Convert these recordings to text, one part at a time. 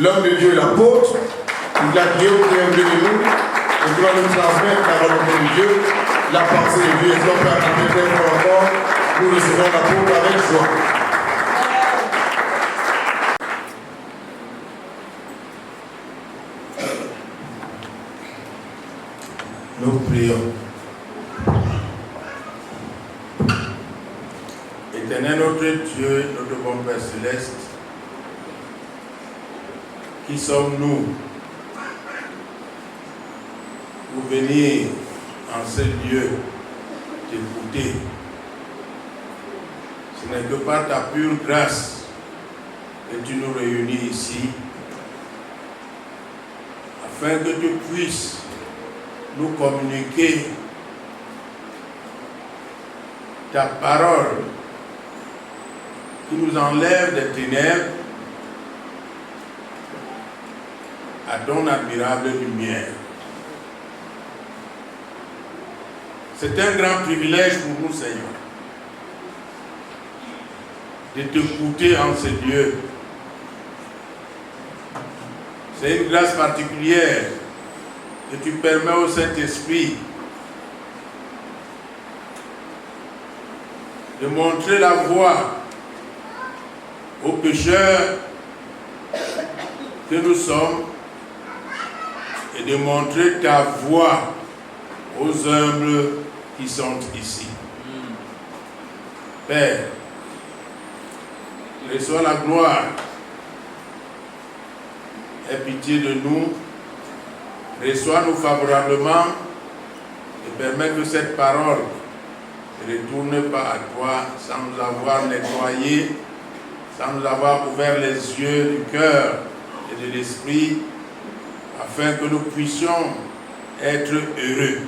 l'homme de Dieu, l'apôtre, il a Dieu qui est venu de nous, et qui va nous transmettre la volonté de Dieu, la pensée de Dieu. Et si on peut attendre très fort encore, nous recevons l'apôtre avec joie. Nous prions. Éternel notre Dieu, notre bon Père Céleste, qui sommes-nous pour venir en ce lieu t'écouter? Ce n'est que par ta pure grâce que tu nous réunis ici, afin que tu puisses nous communiquer ta parole qui nous enlève des ténèbres à ton admirable lumière. C'est un grand privilège pour nous, Seigneur, de t'écouter en ce lieu. C'est une grâce particulière que tu permets au Saint-Esprit de montrer la voie aux pécheurs que nous sommes et de montrer ta voie aux humbles qui sont ici. Père, reçois la gloire, aie pitié de nous, reçois-nous favorablement et permets que cette parole ne retourne pas à toi sans nous avoir nettoyés, sans nous avoir ouvert les yeux du cœur et de l'esprit, afin que nous puissions être heureux,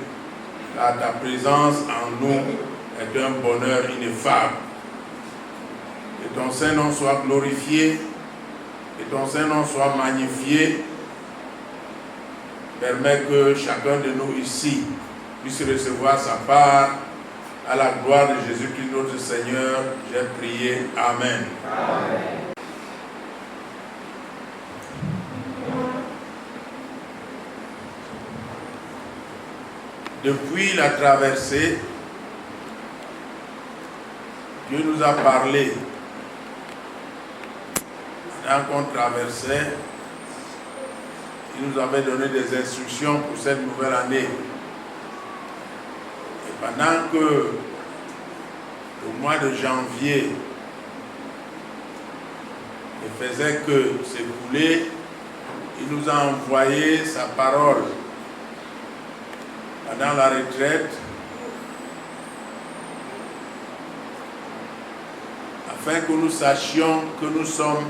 car ta présence en nous est un bonheur ineffable. Que ton Saint-Nom soit glorifié, que ton Saint-Nom soit magnifié. Permets que chacun de nous ici puisse recevoir sa part. À la gloire de Jésus-Christ notre Seigneur, j'ai prié. Amen. Amen. Depuis la traversée, Dieu nous a parlé. Pendant qu'on traversait, il nous avait donné des instructions pour cette nouvelle année. Et pendant que le mois de janvier ne faisait que s'écouler, il nous a envoyé sa parole. Pendant la retraite, afin que nous sachions que nous sommes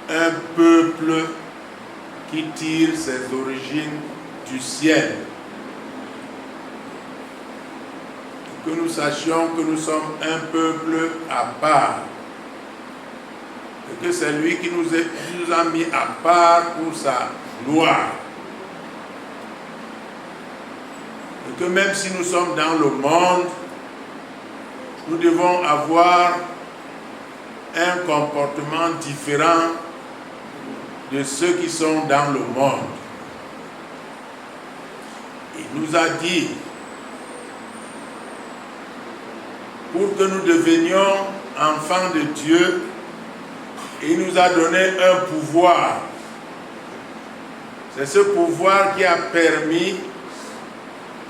un peuple qui tire ses origines du ciel. Que nous sachions que nous sommes un peuple à part. Et que c'est lui qui nous a mis à part pour sa gloire. Et que même si nous sommes dans le monde, nous devons avoir un comportement différent de ceux qui sont dans le monde. Il nous a dit, pour que nous devenions enfants de Dieu, il nous a donné un pouvoir. C'est ce pouvoir qui a permis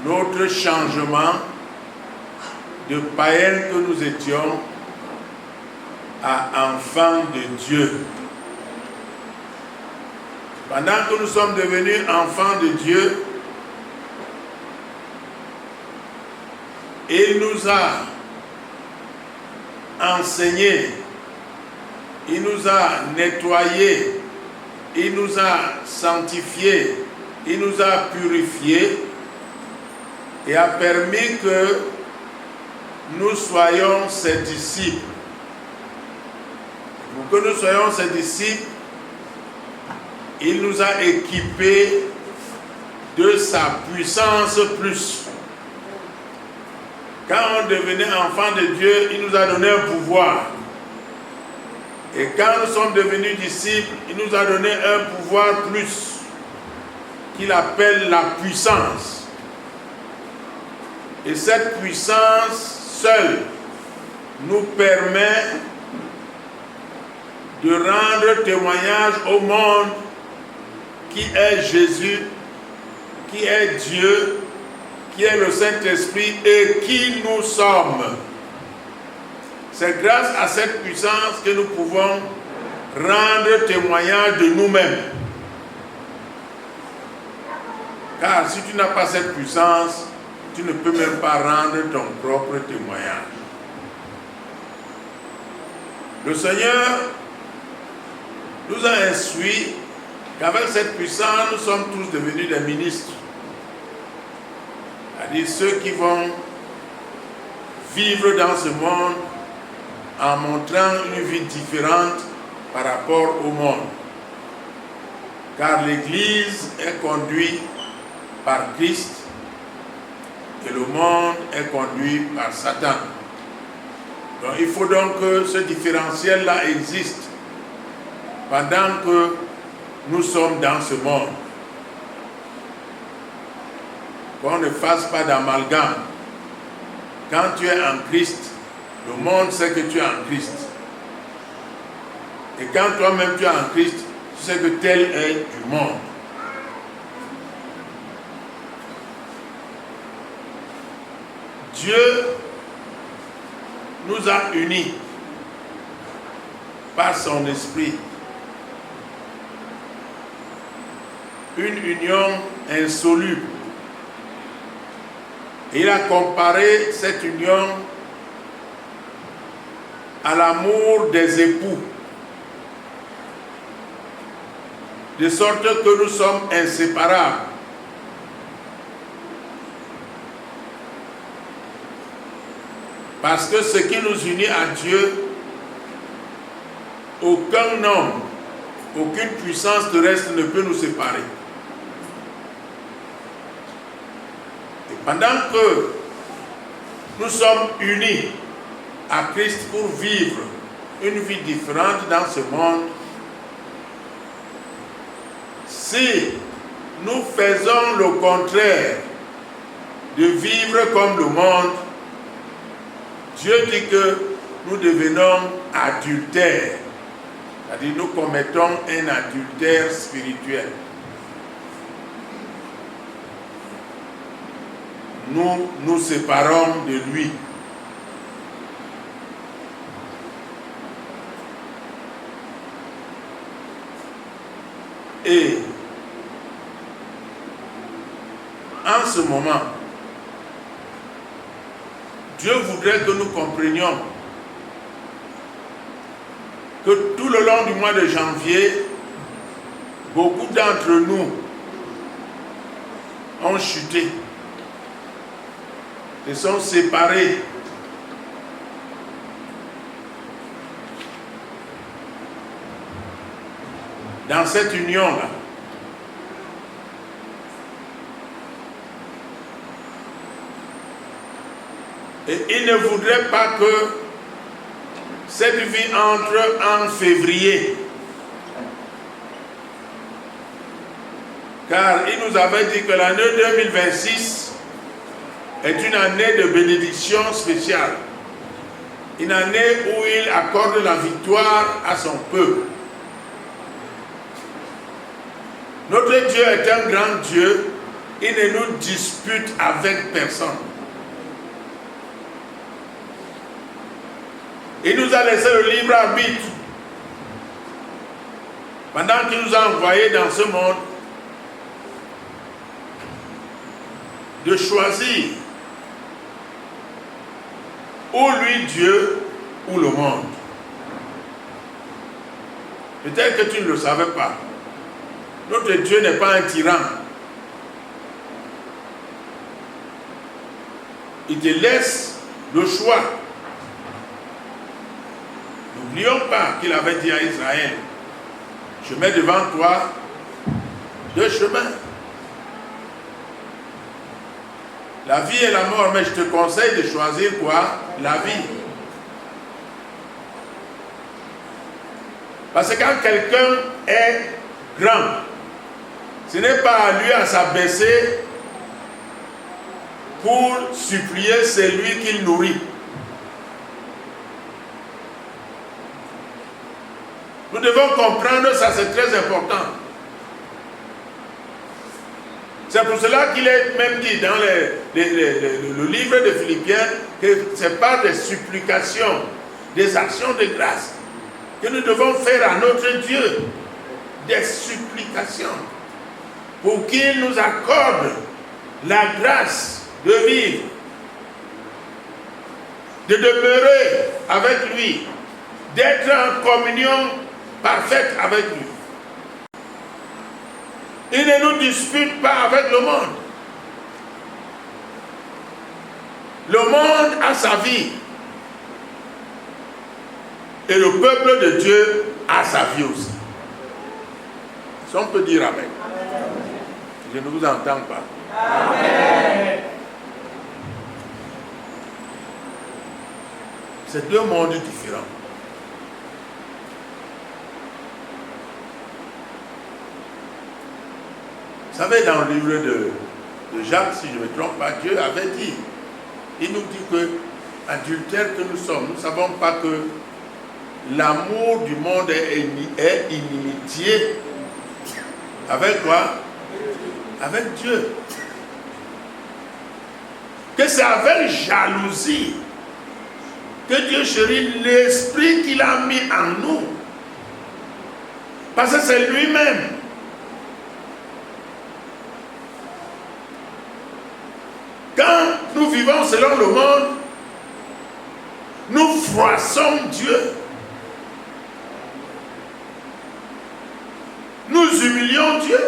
notre changement de païens que nous étions à enfants de Dieu. Pendant que nous sommes devenus enfants de Dieu, il nous a enseigné, il nous a nettoyés, il nous a sanctifiés, il nous a purifiés et a permis que nous soyons ses disciples. Pour que nous soyons ses disciples, il nous a équipés de sa puissance plus. Quand on devenait enfant de Dieu, il nous a donné un pouvoir. Et quand nous sommes devenus disciples, il nous a donné un pouvoir plus, qu'il appelle la puissance. Et cette puissance seule nous permet de rendre témoignage au monde qui est Jésus, qui est Dieu, qui est le Saint-Esprit et qui nous sommes. C'est grâce à cette puissance que nous pouvons rendre témoignage de nous-mêmes. Car si tu n'as pas cette puissance, tu ne peux même pas rendre ton propre témoignage. Le Seigneur nous a instruits qu'avec cette puissance, nous sommes tous devenus des ministres. C'est-à-dire ceux qui vont vivre dans ce monde en montrant une vie différente par rapport au monde. Car l'Église est conduite par Christ et le monde est conduit par Satan. Donc il faut donc que ce différentiel-là existe pendant que nous sommes dans ce monde. Qu'on ne fasse pas d'amalgame. Quand tu es en Christ, le monde sait que tu es en Christ. Et quand toi-même tu es en Christ, tu sais que tel est du monde. Dieu nous a unis par son esprit. Une union insoluble. Et il a comparé cette union à l'amour des époux. De sorte que nous sommes inséparables. Parce que ce qui nous unit à Dieu, aucun homme, aucune puissance terrestre ne peut nous séparer. Et pendant que nous sommes unis à Christ pour vivre une vie différente dans ce monde, si nous faisons le contraire de vivre comme le monde, Dieu dit que nous devenons adultères. C'est-à-dire nous commettons un adultère spirituel. Nous nous séparons de lui. Et en ce moment, Dieu voudrait que nous comprenions que tout le long du mois de janvier, beaucoup d'entre nous ont chuté, se sont séparés. Dans cette union-là. Et il ne voudrait pas que cette vie entre en février. Car il nous avait dit que l'année 2026 est une année de bénédiction spéciale. Une année où il accorde la victoire à son peuple. Notre Dieu est un grand Dieu. Il ne nous dispute avec personne. Il nous a laissé le libre arbitre. Pendant qu'il nous a envoyés dans ce monde, de choisir ou lui Dieu ou le monde. Peut-être que tu ne le savais pas. Notre Dieu n'est pas un tyran. Il te laisse le choix. N'oublions pas qu'il avait dit à Israël, je mets devant toi deux chemins. La vie et la mort, mais je te conseille de choisir quoi? La vie. Parce que quand quelqu'un est grand, ce n'est pas à lui à s'abaisser pour supplier celui qu'il nourrit. Nous devons comprendre ça, c'est très important. C'est pour cela qu'il est même dit dans le livre de Philippiens que c'est par des supplications, des actions de grâce que nous devons faire à notre Dieu. Des supplications pour qu'il nous accorde la grâce de vivre, de demeurer avec lui, d'être en communion parfaite avec lui. Il ne nous dispute pas avec le monde. Le monde a sa vie. Et le peuple de Dieu a sa vie aussi. Si on peut dire amen. Je ne vous entends pas. Amen. C'est deux mondes différents. Vous savez, dans le livre de Jacques, si je ne me trompe pas, Dieu avait dit, il nous dit que, adultères que nous sommes, nous ne savons pas que l'amour du monde est inimitié. Avec quoi? Avec Dieu. Que c'est avec jalousie que Dieu chérit l'esprit qu'il a mis en nous. Parce que c'est lui-même. Quand nous vivons selon le monde, nous froissons Dieu. Nous humilions Dieu.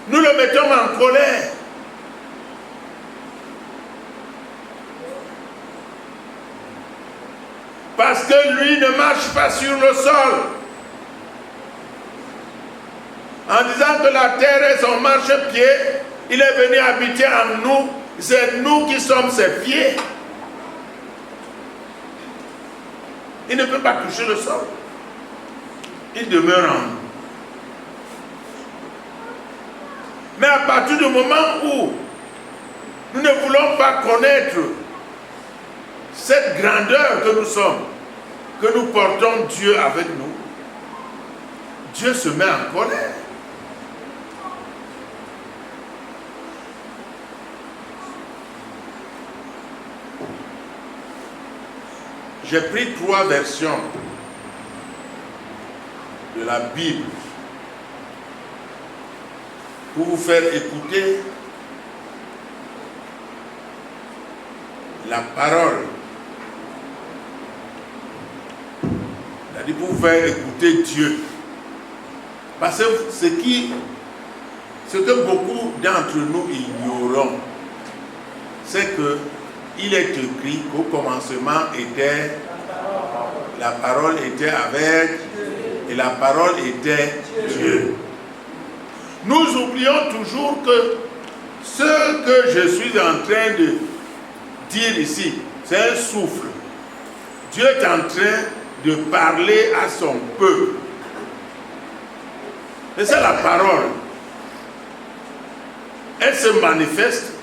Nous le mettons en colère. Parce que lui ne marche pas sur le sol. En disant que la terre est son marchepied, il est venu habiter en nous. C'est nous qui sommes ses pieds. Il ne peut pas toucher le sol. Il demeure en nous. Mais à partir du moment où nous ne voulons pas connaître cette grandeur que nous sommes, que nous portons Dieu avec nous, Dieu se met en colère. J'ai pris 3 versions de la Bible pour vous faire écouter la parole. C'est-à-dire pour vous faire écouter Dieu. Parce que ce que beaucoup d'entre nous ignorons, c'est que il est écrit qu'au commencement était la parole était avec et la parole était Dieu. Nous oublions toujours que ce que je suis en train de dire ici, c'est un souffle. Dieu est en train de parler à son peuple. Et c'est la parole. Elle se manifeste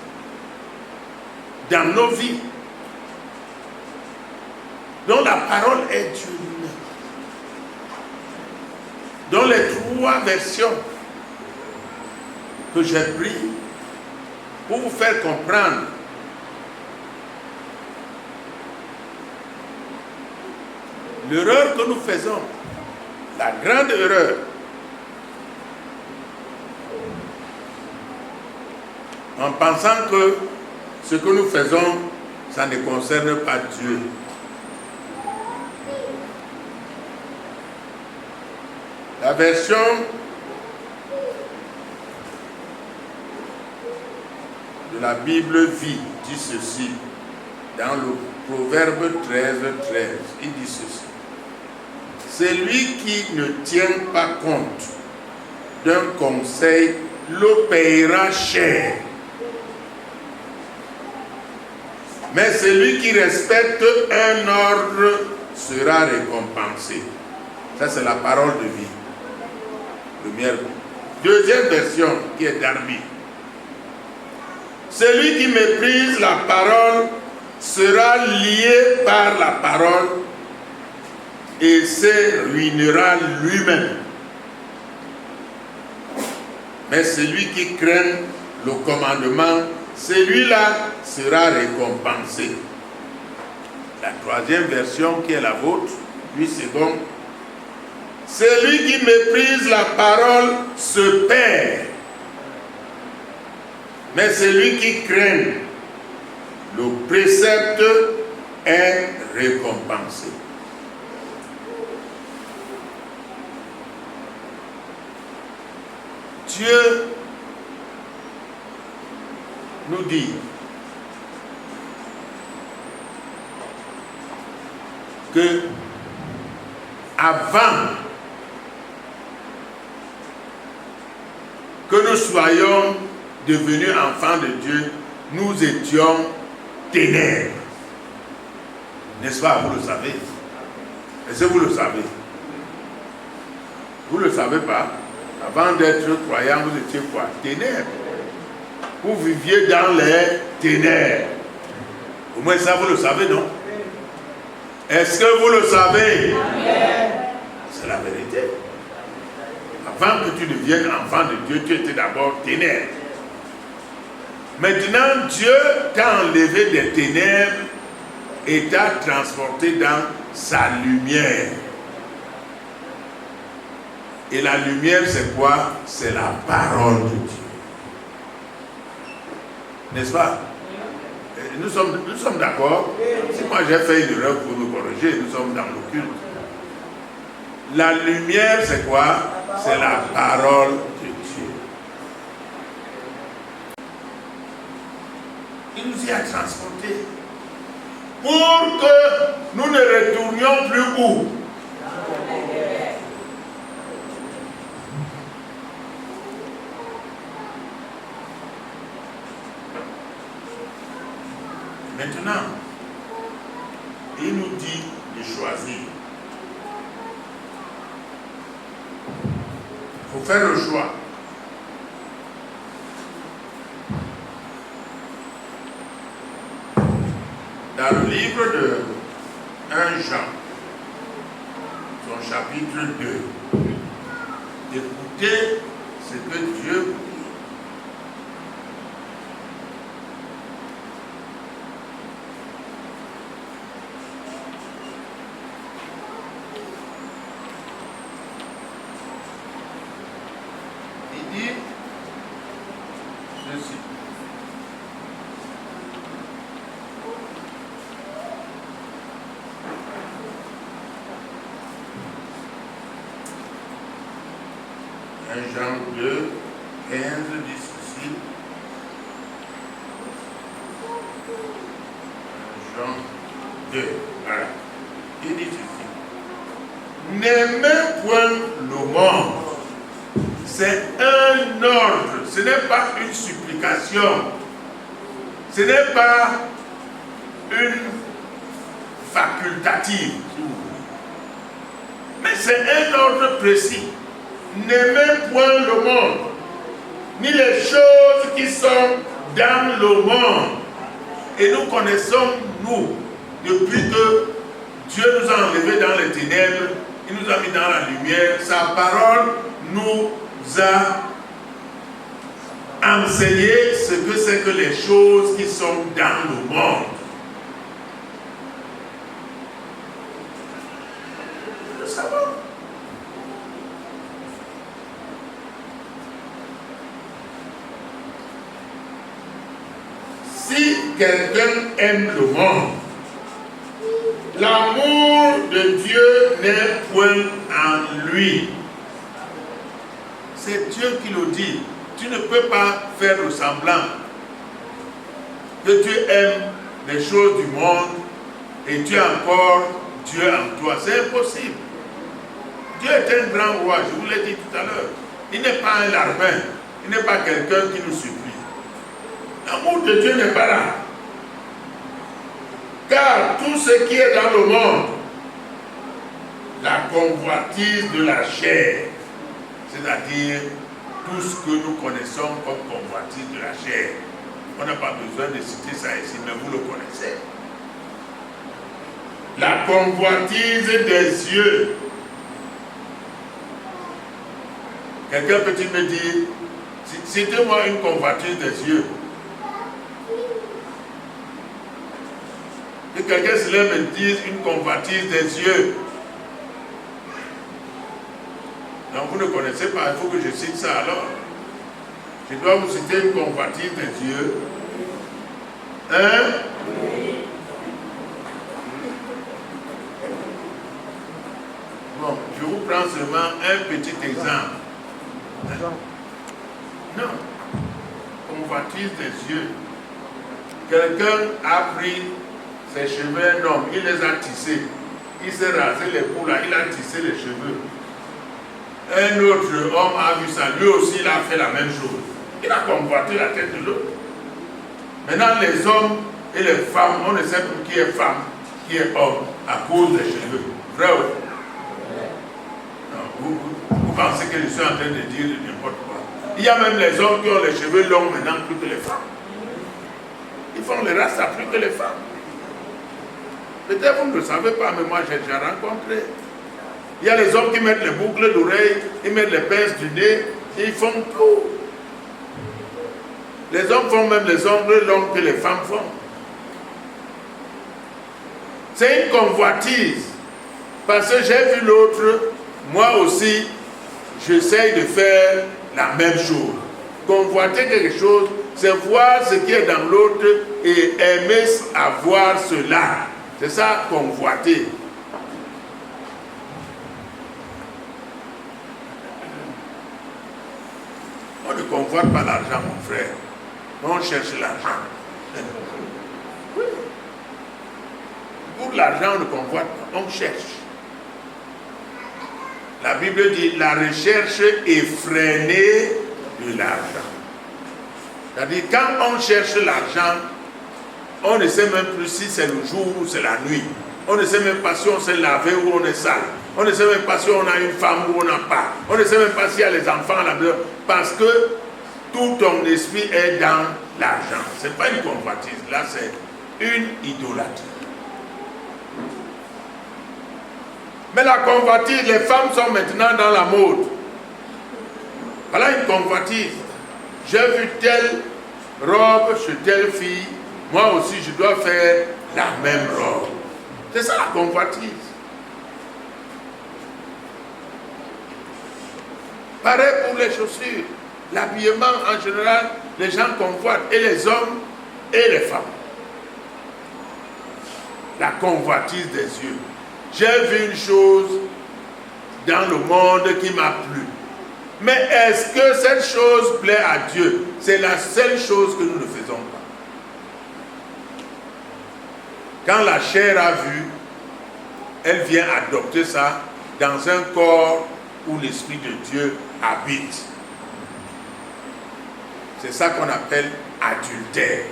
dans nos vies. Donc la parole est Dieu lui-même. Dans les 3 versions que j'ai prises pour vous faire comprendre l'erreur que nous faisons, la grande erreur, en pensant que ce que nous faisons, ça ne concerne pas Dieu. La version de la Bible Vie dit ceci, dans le Proverbe 13:13, il dit ceci. Celui qui ne tient pas compte d'un conseil le paiera cher. Mais celui qui respecte un ordre sera récompensé. Ça, c'est la parole de vie. Première. Deuxième version qui est Darby. Celui qui méprise la parole sera lié par la parole et se ruinera lui-même. Mais celui qui craint le commandement, celui-là sera récompensé. La troisième version qui est la vôtre, puis seconde. Celui qui méprise la parole se perd. Mais celui qui craint le précepte est récompensé. Dieu nous dit que avant que nous soyons devenus enfants de Dieu, nous étions ténèbres. N'est-ce pas? Vous le savez. Est-ce que vous le savez? Vous ne le savez pas? Avant d'être croyant, vous étiez quoi? Ténèbres. Vous viviez dans les ténèbres. Au moins ça, vous le savez, non? Est-ce que vous le savez? C'est la vérité. Avant que tu deviennes enfant de Dieu, tu étais d'abord ténèbres. Maintenant, Dieu t'a enlevé des ténèbres et t'a transporté dans sa lumière. Et la lumière, c'est quoi? C'est la parole de Dieu. N'est-ce pas? Nous sommes d'accord? Si moi j'ai fait une erreur pour nous corriger, nous sommes dans le culte. La lumière, c'est quoi? C'est la parole de Dieu. Il nous y a transportés pour que nous ne retournions plus où? Maintenant, il nous dit de choisir. Il faut faire le choix. Dans le livre de 1 Jean, son chapitre 2, écoutez ce que Dieu vous dit. Il dit ceci. Jean 2, 15 dit ceci. Jean 2, voilà. Il dit ceci. N'aimez point le monde. C'est un ordre. Ce n'est pas une supplication. Ce n'est pas une facultative. Mais c'est un ordre précis. N'aimez point le monde, ni les choses qui sont dans le monde. Et nous connaissons, nous, depuis que Dieu nous a enlevés dans les ténèbres, il nous a mis dans la lumière, sa parole nous a enseigné ce que c'est que les choses qui sont dans le monde. Nous le savons. Si quelqu'un aime le monde, l'amour de Dieu n'est point en lui. C'est Dieu qui le dit. Tu ne peux pas faire le semblant que tu aimes les choses du monde et tu as encore Dieu en toi. C'est impossible. Dieu est un grand roi, je vous l'ai dit tout à l'heure. Il n'est pas un larbin, il n'est pas quelqu'un qui nous supplie. L'amour de Dieu n'est pas là. Car tout ce qui est dans le monde, la convoitise de la chair, c'est-à-dire tout ce que nous connaissons comme convoitise de la chair. On n'a pas besoin de citer ça ici, mais vous le connaissez. La convoitise des yeux. Quelqu'un peut-il me dire, citez-moi une convoitise des yeux. Que quelqu'un se lève et me dise une convoitise des yeux. Non, vous ne connaissez pas, il faut que je cite ça alors. Je dois vous citer une convoitise des yeux. Hein? Bon, je vous prends seulement un petit exemple. Non. Convoitise des yeux. Quelqu'un a pris ses cheveux, un homme, il les a tissés. Il s'est rasé les bouts là, il a tissé les cheveux. Un autre homme a vu ça, lui aussi il a fait la même chose. Il a convoité la tête de l'autre. Maintenant les hommes et les femmes, on ne sait plus qui est femme, qui est homme, à cause des cheveux. Vrai ou faux? Vous pensez que je suis en train de dire n'importe quoi. Il y a même les hommes qui ont les cheveux longs maintenant plus que les femmes. Ils font les rastas plus que les femmes. Peut-être vous ne le savez pas, mais moi j'ai déjà rencontré. Il y a les hommes qui mettent les boucles d'oreilles, ils mettent les pinces du nez, ils font tout. Les hommes font même les ongles longs que les femmes font. C'est une convoitise. Parce que j'ai vu l'autre, moi aussi, j'essaye de faire la même chose. Convoiter quelque chose, c'est voir ce qui est dans l'autre et aimer avoir cela. C'est ça, convoiter. On ne convoite pas l'argent, mon frère. On cherche l'argent. Oui. Pour l'argent, on ne convoite pas, on cherche. La Bible dit la recherche effrénée de l'argent. C'est-à-dire, quand on cherche l'argent, on ne sait même plus si c'est le jour ou c'est la nuit. On ne sait même pas si on s'est lavé ou on est sale. On ne sait même pas si on a une femme ou on n'a pas. On ne sait même pas s'il y a les enfants à la maison. Parce que tout ton esprit est dans l'argent. Ce n'est pas une convoitise. Là, c'est une idolâtrie. Mais la convoitise, les femmes sont maintenant dans la mode. Voilà une convoitise. J'ai vu telle robe chez telle fille. Moi aussi, je dois faire la même robe. C'est ça la convoitise. Pareil pour les chaussures. L'habillement en général, les gens convoitent, et les hommes et les femmes. La convoitise des yeux. J'ai vu une chose dans le monde qui m'a plu. Mais est-ce que cette chose plaît à Dieu? C'est la seule chose que nous ne faisons pas. Quand la chair a vu, elle vient adopter ça dans un corps où l'Esprit de Dieu habite. C'est ça qu'on appelle adultère.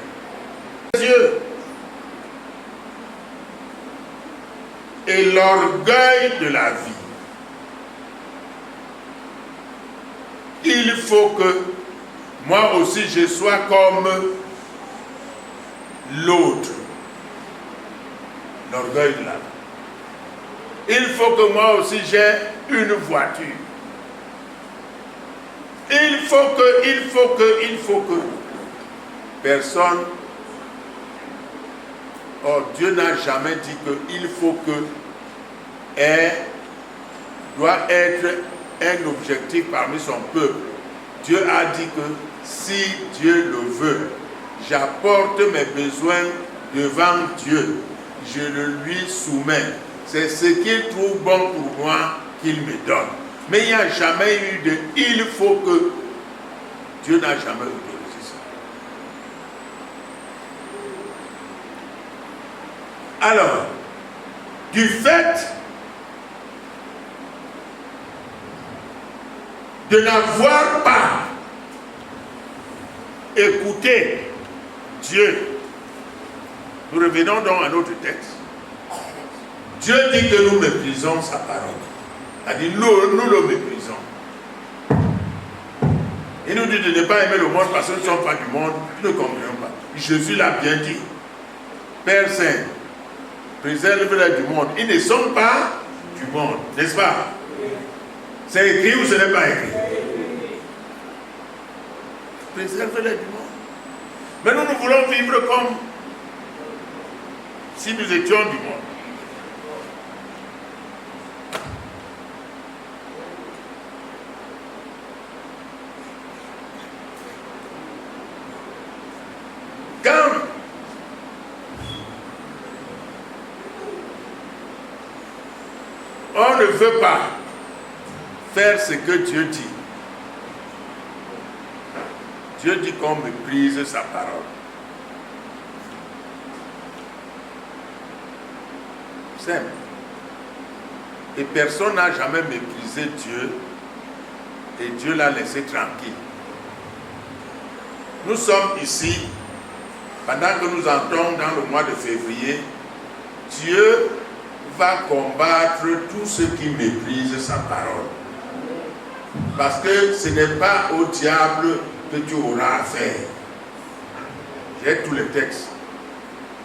Dieu. Et l'orgueil de la vie. Il faut que moi aussi je sois comme l'autre. L'orgueil de la vie. Il faut que moi aussi j'ai une voiture. Il faut que. Personne. Or, Dieu n'a jamais dit qu'il faut que doit être un objectif parmi son peuple. Dieu a dit que si Dieu le veut, j'apporte mes besoins devant Dieu. Je le lui soumets. C'est ce qu'il trouve bon pour moi qu'il me donne. Mais il n'y a jamais eu de « il faut que ». Dieu n'a jamais autorisé ça. Alors, du fait de n'avoir pas écouté Dieu, nous revenons donc à notre texte. Dieu dit que nous méprisons sa parole. Il a dit nous le méprisons. Il nous dit de ne pas aimer le monde parce que nous ne sommes pas du monde. Nous ne comprenons pas. Jésus l'a bien dit. Père Saint, préserve-les du monde. Ils ne sont pas du monde, n'est-ce pas? C'est écrit ou ce n'est pas écrit? Préserve-les du monde. Mais nous voulons vivre comme si nous étions du monde. Quand on ne veut pas faire ce que Dieu dit, Dieu dit qu'on méprise sa parole. Simple. Et personne n'a jamais méprisé Dieu et Dieu l'a laissé tranquille. Nous sommes ici, pendant que nous entrons dans le mois de février, Dieu va combattre tous ceux qui méprisent sa parole. Parce que ce n'est pas au diable que tu auras affaire. J'ai tous les textes.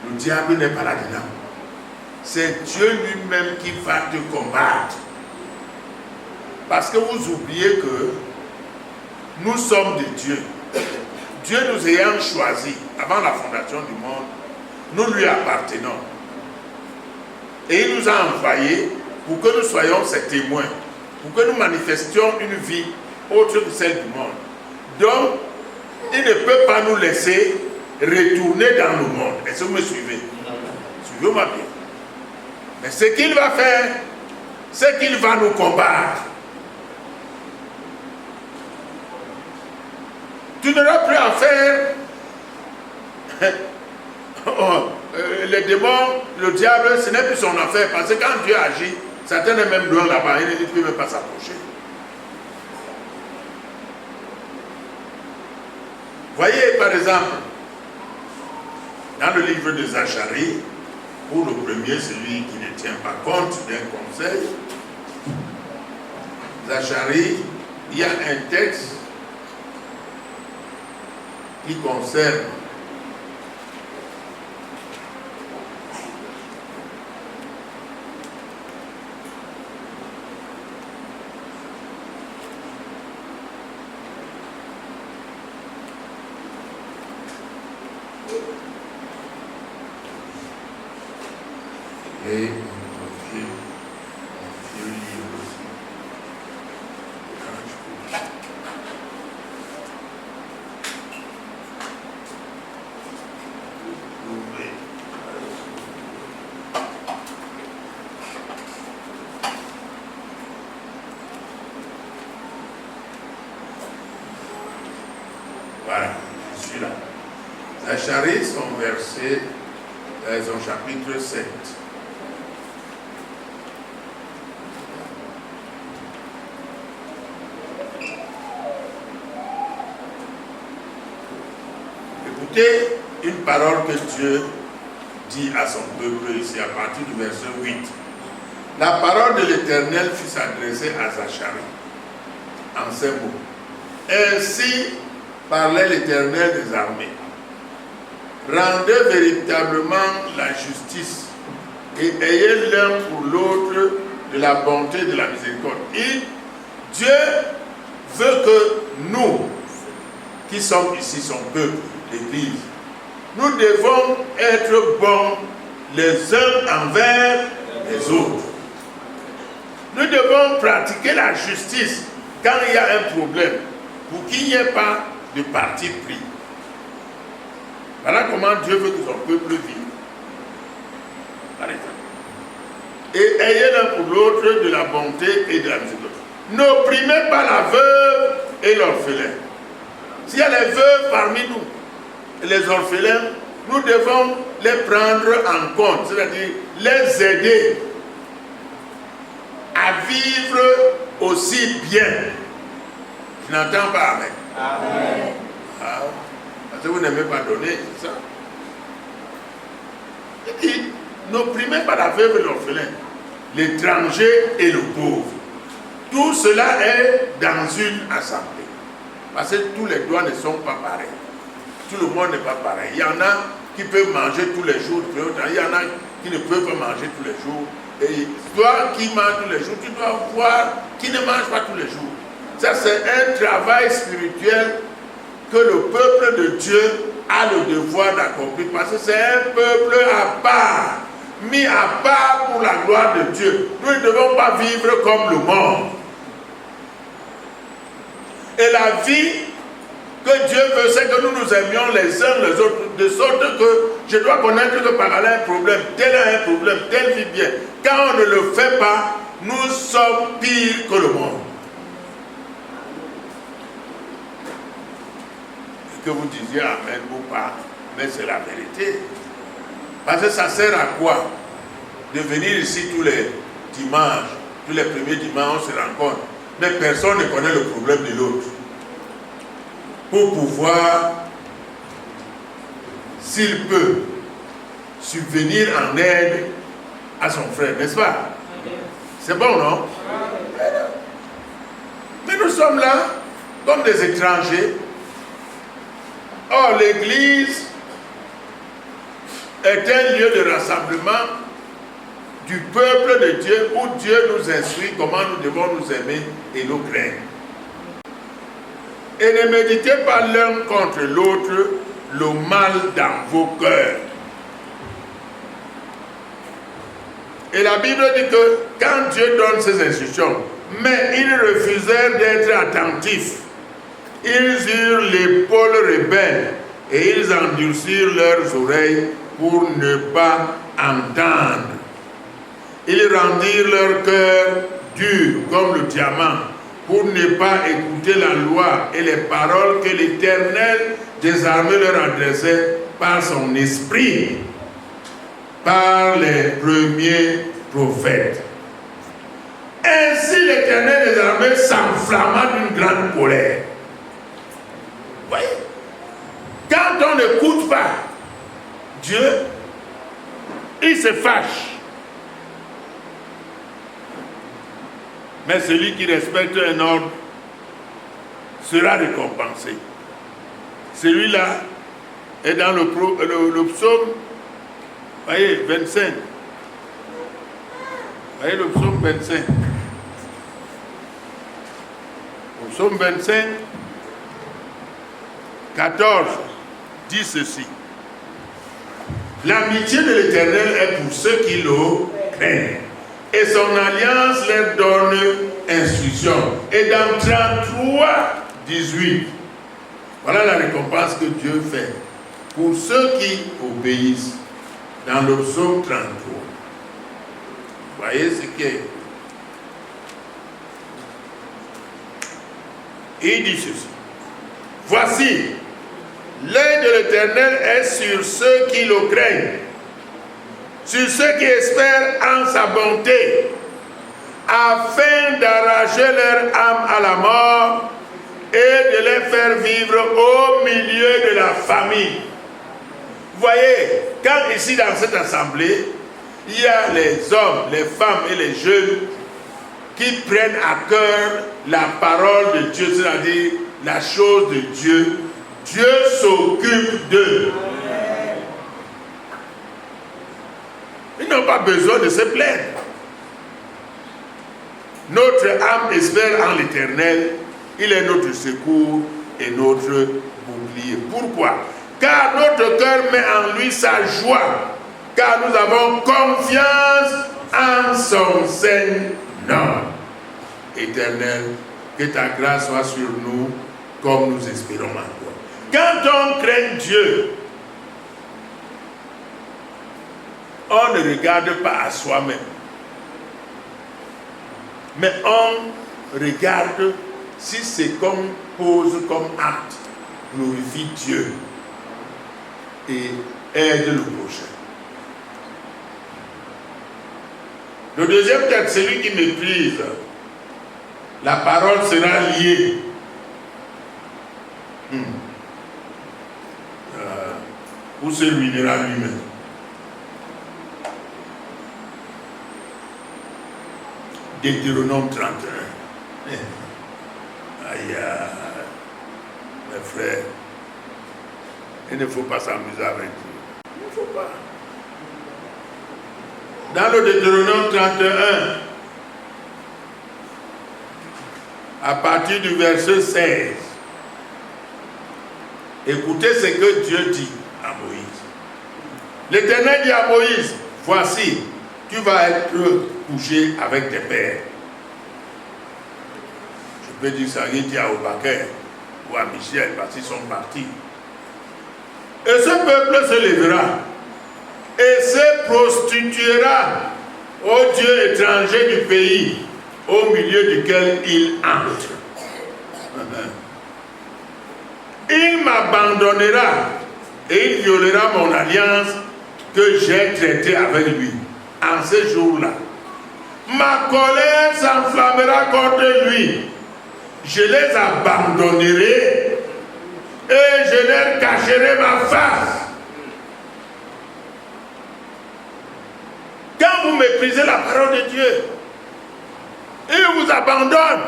Le diable n'est pas là-dedans. C'est Dieu lui-même qui va te combattre. Parce que vous oubliez que nous sommes de Dieu. Dieu nous ayant choisis avant la fondation du monde, nous lui appartenons. Et il nous a envoyés pour que nous soyons ses témoins, pour que nous manifestions une vie autre que celle du monde. Donc, il ne peut pas nous laisser retourner dans le monde. Est-ce que vous me suivez? Suivez-moi bien. Mais ce qu'il va faire, c'est qu'il va nous combattre. Tu n'auras plus à faire les démons, le diable, ce n'est plus son affaire. Parce que quand Dieu agit, Satan est même loin là-bas, il ne peut même pas s'approcher. Voyez par exemple, dans le livre de Zacharie, pour le premier, celui qui ne tient pas compte d'un conseil, Zacharie, il y a un texte qui concerne et mon vieux livre aussi. Voilà, je suis là. Zacharie, son verset, son chapitre 7. Écoutez une parole que Dieu dit à son peuple ici à partir du verset 8. La parole de l'Éternel fut s'adresser à Zacharie en ces mots. Ainsi parlait l'Éternel des armées. Rendez véritablement la justice et ayez l'un pour l'autre de la bonté et de la miséricorde. Et Dieu veut que nous, qui sommes ici son peuple, l'Église, nous devons être bons les uns envers les autres. Nous devons pratiquer la justice quand il y a un problème, pour qu'il n'y ait pas de parti pris. Voilà comment Dieu veut que son peuple vive. Et ayez l'un pour l'autre de la bonté et de la miséricorde. N'opprimez pas la veuve et l'orphelin. S'il y a les veuves parmi nous, et les orphelins, nous devons les prendre en compte, c'est-à-dire les aider à vivre aussi bien. Je n'entends pas amen. Amen. Ah, parce que vous n'aimez pas donner, c'est ça. Il dit, n'opprimez pas la veuve et l'orphelin. l'étranger et le pauvre. Tout cela est dans une assemblée. Parce que tous les doigts ne sont pas pareils. Tout le monde n'est pas pareil. Il y en a qui peuvent manger tous les jours, il y en a qui ne peuvent pas manger tous les jours. Et toi qui manges tous les jours, tu dois voir qui ne mange pas tous les jours. Ça, c'est un travail spirituel que le peuple de Dieu a le devoir d'accomplir. Parce que c'est un peuple à part, mis à part pour la gloire de Dieu. Nous ne devons pas vivre comme le monde. Et la vie que Dieu veut, c'est que nous nous aimions les uns les autres, de sorte que je dois connaître que par là un problème, tel a un problème, tel vit bien. Quand on ne le fait pas, nous sommes pires que le monde. Et que vous disiez amen ou pas, mais c'est la vérité. Parce que ça sert à quoi de venir ici tous les dimanches, tous les premiers dimanches, on se rencontre, mais personne ne connaît le problème de l'autre. Pour pouvoir, s'il peut, subvenir en aide à son frère, n'est-ce pas? C'est bon, non? Mais nous sommes là comme des étrangers. Or, l'Église est un lieu de rassemblement du peuple de Dieu où Dieu nous instruit comment nous devons nous aimer et nous craindre. Et ne méditez pas l'un contre l'autre le mal dans vos cœurs. Et la Bible dit que quand Dieu donne ses instructions, mais ils refusèrent d'être attentifs. Ils eurent l'épaule rebelle et ils endurcirent leurs oreilles pour ne pas entendre. Ils rendirent leur cœur dur comme le diamant pour ne pas écouter la loi et les paroles que l'Éternel des armées leur adressait par son esprit, par les premiers prophètes. Ainsi l'Éternel des armées s'enflamma d'une grande colère. Vous voyez? Quand on n'écoute pas Dieu, il se fâche. Mais celui qui respecte un ordre sera récompensé. Celui-là est dans le psaume, voyez, 25. Voyez le psaume 25. Le psaume 25, 14, dit ceci. L'amitié de l'Éternel est pour ceux qui le craignent. Et son alliance leur donne instruction. Et dans 33, 18, voilà la récompense que Dieu fait pour ceux qui obéissent. Dans le psaume 33. Voyez ce qu'est. Il dit ceci. Voici, l'œil de l'Éternel est sur ceux qui le craignent, sur ceux qui espèrent en sa bonté, afin d'arracher leur âme à la mort et de les faire vivre au milieu de la famille. Vous voyez, quand ici dans cette assemblée, il y a les hommes, les femmes et les jeunes qui prennent à cœur la parole de Dieu, c'est-à-dire la chose de Dieu. Dieu s'occupe d'eux. Ils n'ont pas besoin de se plaindre. Notre âme espère en l'Éternel. Il est notre secours et notre bouclier. Pourquoi? Car notre cœur met en lui sa joie. Car nous avons confiance en son Seigneur. Éternel, que ta grâce soit sur nous comme nous espérons en toi. Quand on craint Dieu, on ne regarde pas à soi-même, mais on regarde si ce qu'on pose comme acte glorifie Dieu et aide le prochain. Le deuxième texte, celui qui méprise la parole sera liée. Ou se ruinera lui-même. Deutéronome 31. Aïe, mes frères, il ne faut pas s'amuser avec Dieu. Il ne faut pas. Dans le Deutéronome 31, à partir du verset 16, écoutez ce que Dieu dit à Moïse. L'Éternel dit à Moïse, voici, tu vas être couché avec tes pères. Je peux dire ça, il dit à Obakar ou à Michel, parce qu'ils sont partis. Et ce peuple se lèvera et se prostituera aux dieux étrangers du pays au milieu duquel il entre. Il m'abandonnera et il violera mon alliance que j'ai traitée avec lui. En ce jour-là, ma colère s'enflammera contre lui. Je les abandonnerai et je leur cacherai ma face. Quand vous méprisez la parole de Dieu, il vous abandonne.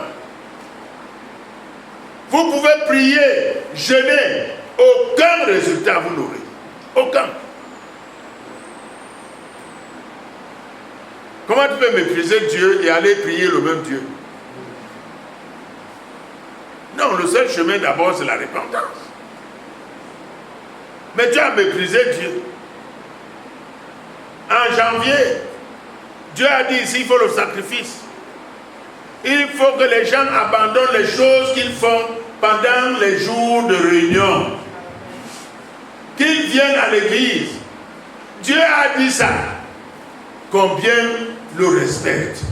Vous pouvez prier, jeûner, aucun résultat vous n'aurez. Aucun. Comment tu peux mépriser Dieu et aller prier le même Dieu? Non, le seul chemin d'abord c'est la repentance. Mais tu as méprisé Dieu. En janvier, Dieu a dit ici il faut le sacrifice. Il faut que les gens abandonnent les choses qu'ils font pendant les jours de réunion. Qu'ils viennent à l'église. Dieu a dit ça. Combien le respectent?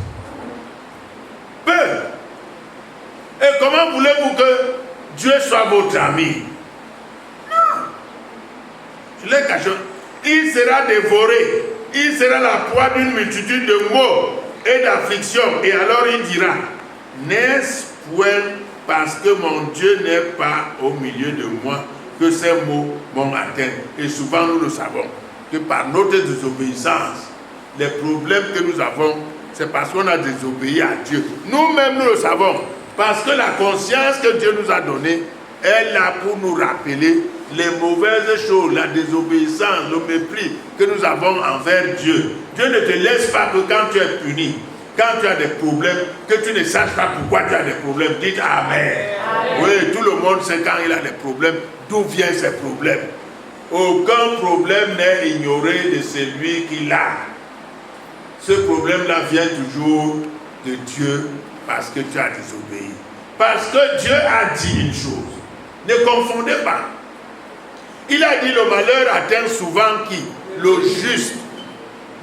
Peu. Et comment voulez-vous que Dieu soit votre ami? Non. Je l'ai caché. Il sera dévoré. Il sera la proie d'une multitude de maux et d'afflictions. Et alors il dira, n'est-ce point parce que mon Dieu n'est pas au milieu de moi que ces maux m'ont atteint? Et souvent nous le savons, que par notre désobéissance, les problèmes que nous avons, c'est parce qu'on a désobéi à Dieu. Nous-mêmes nous le savons, parce que la conscience que Dieu nous a donnée est là pour nous rappeler les mauvaises choses, la désobéissance, le mépris que nous avons envers Dieu. Dieu ne te laisse pas que quand tu es puni, quand tu as des problèmes, que tu ne saches pas pourquoi tu as des problèmes. Dites Amen. Amen. Oui, tout le monde sait quand il a des problèmes, d'où viennent ces problèmes. Aucun problème n'est ignoré de celui qui l'a. Ce problème-là vient toujours de Dieu parce que tu as désobéi. Parce que Dieu a dit une chose. Ne confondez pas. Il a dit le malheur atteint souvent qui? Le juste.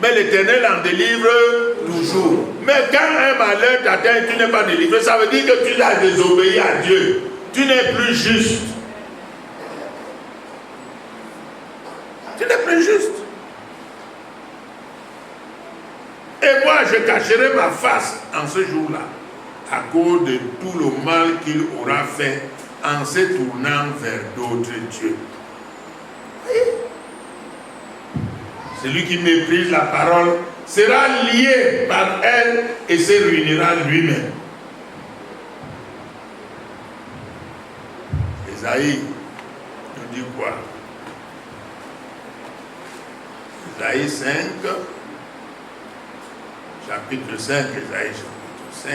Mais l'Éternel en délivre toujours. Mais quand un malheur t'atteint et tu n'es pas délivré, ça veut dire que tu as désobéi à Dieu. Tu n'es plus juste. Tu n'es plus juste. Et moi, je cacherai ma face en ce jour-là, à cause de tout le mal qu'il aura fait en se tournant vers d'autres dieux. Celui qui méprise la parole sera lié par elle et se ruinera lui-même. Ésaïe nous dit quoi? Ésaïe 5, chapitre 5, Ésaïe chapitre 5.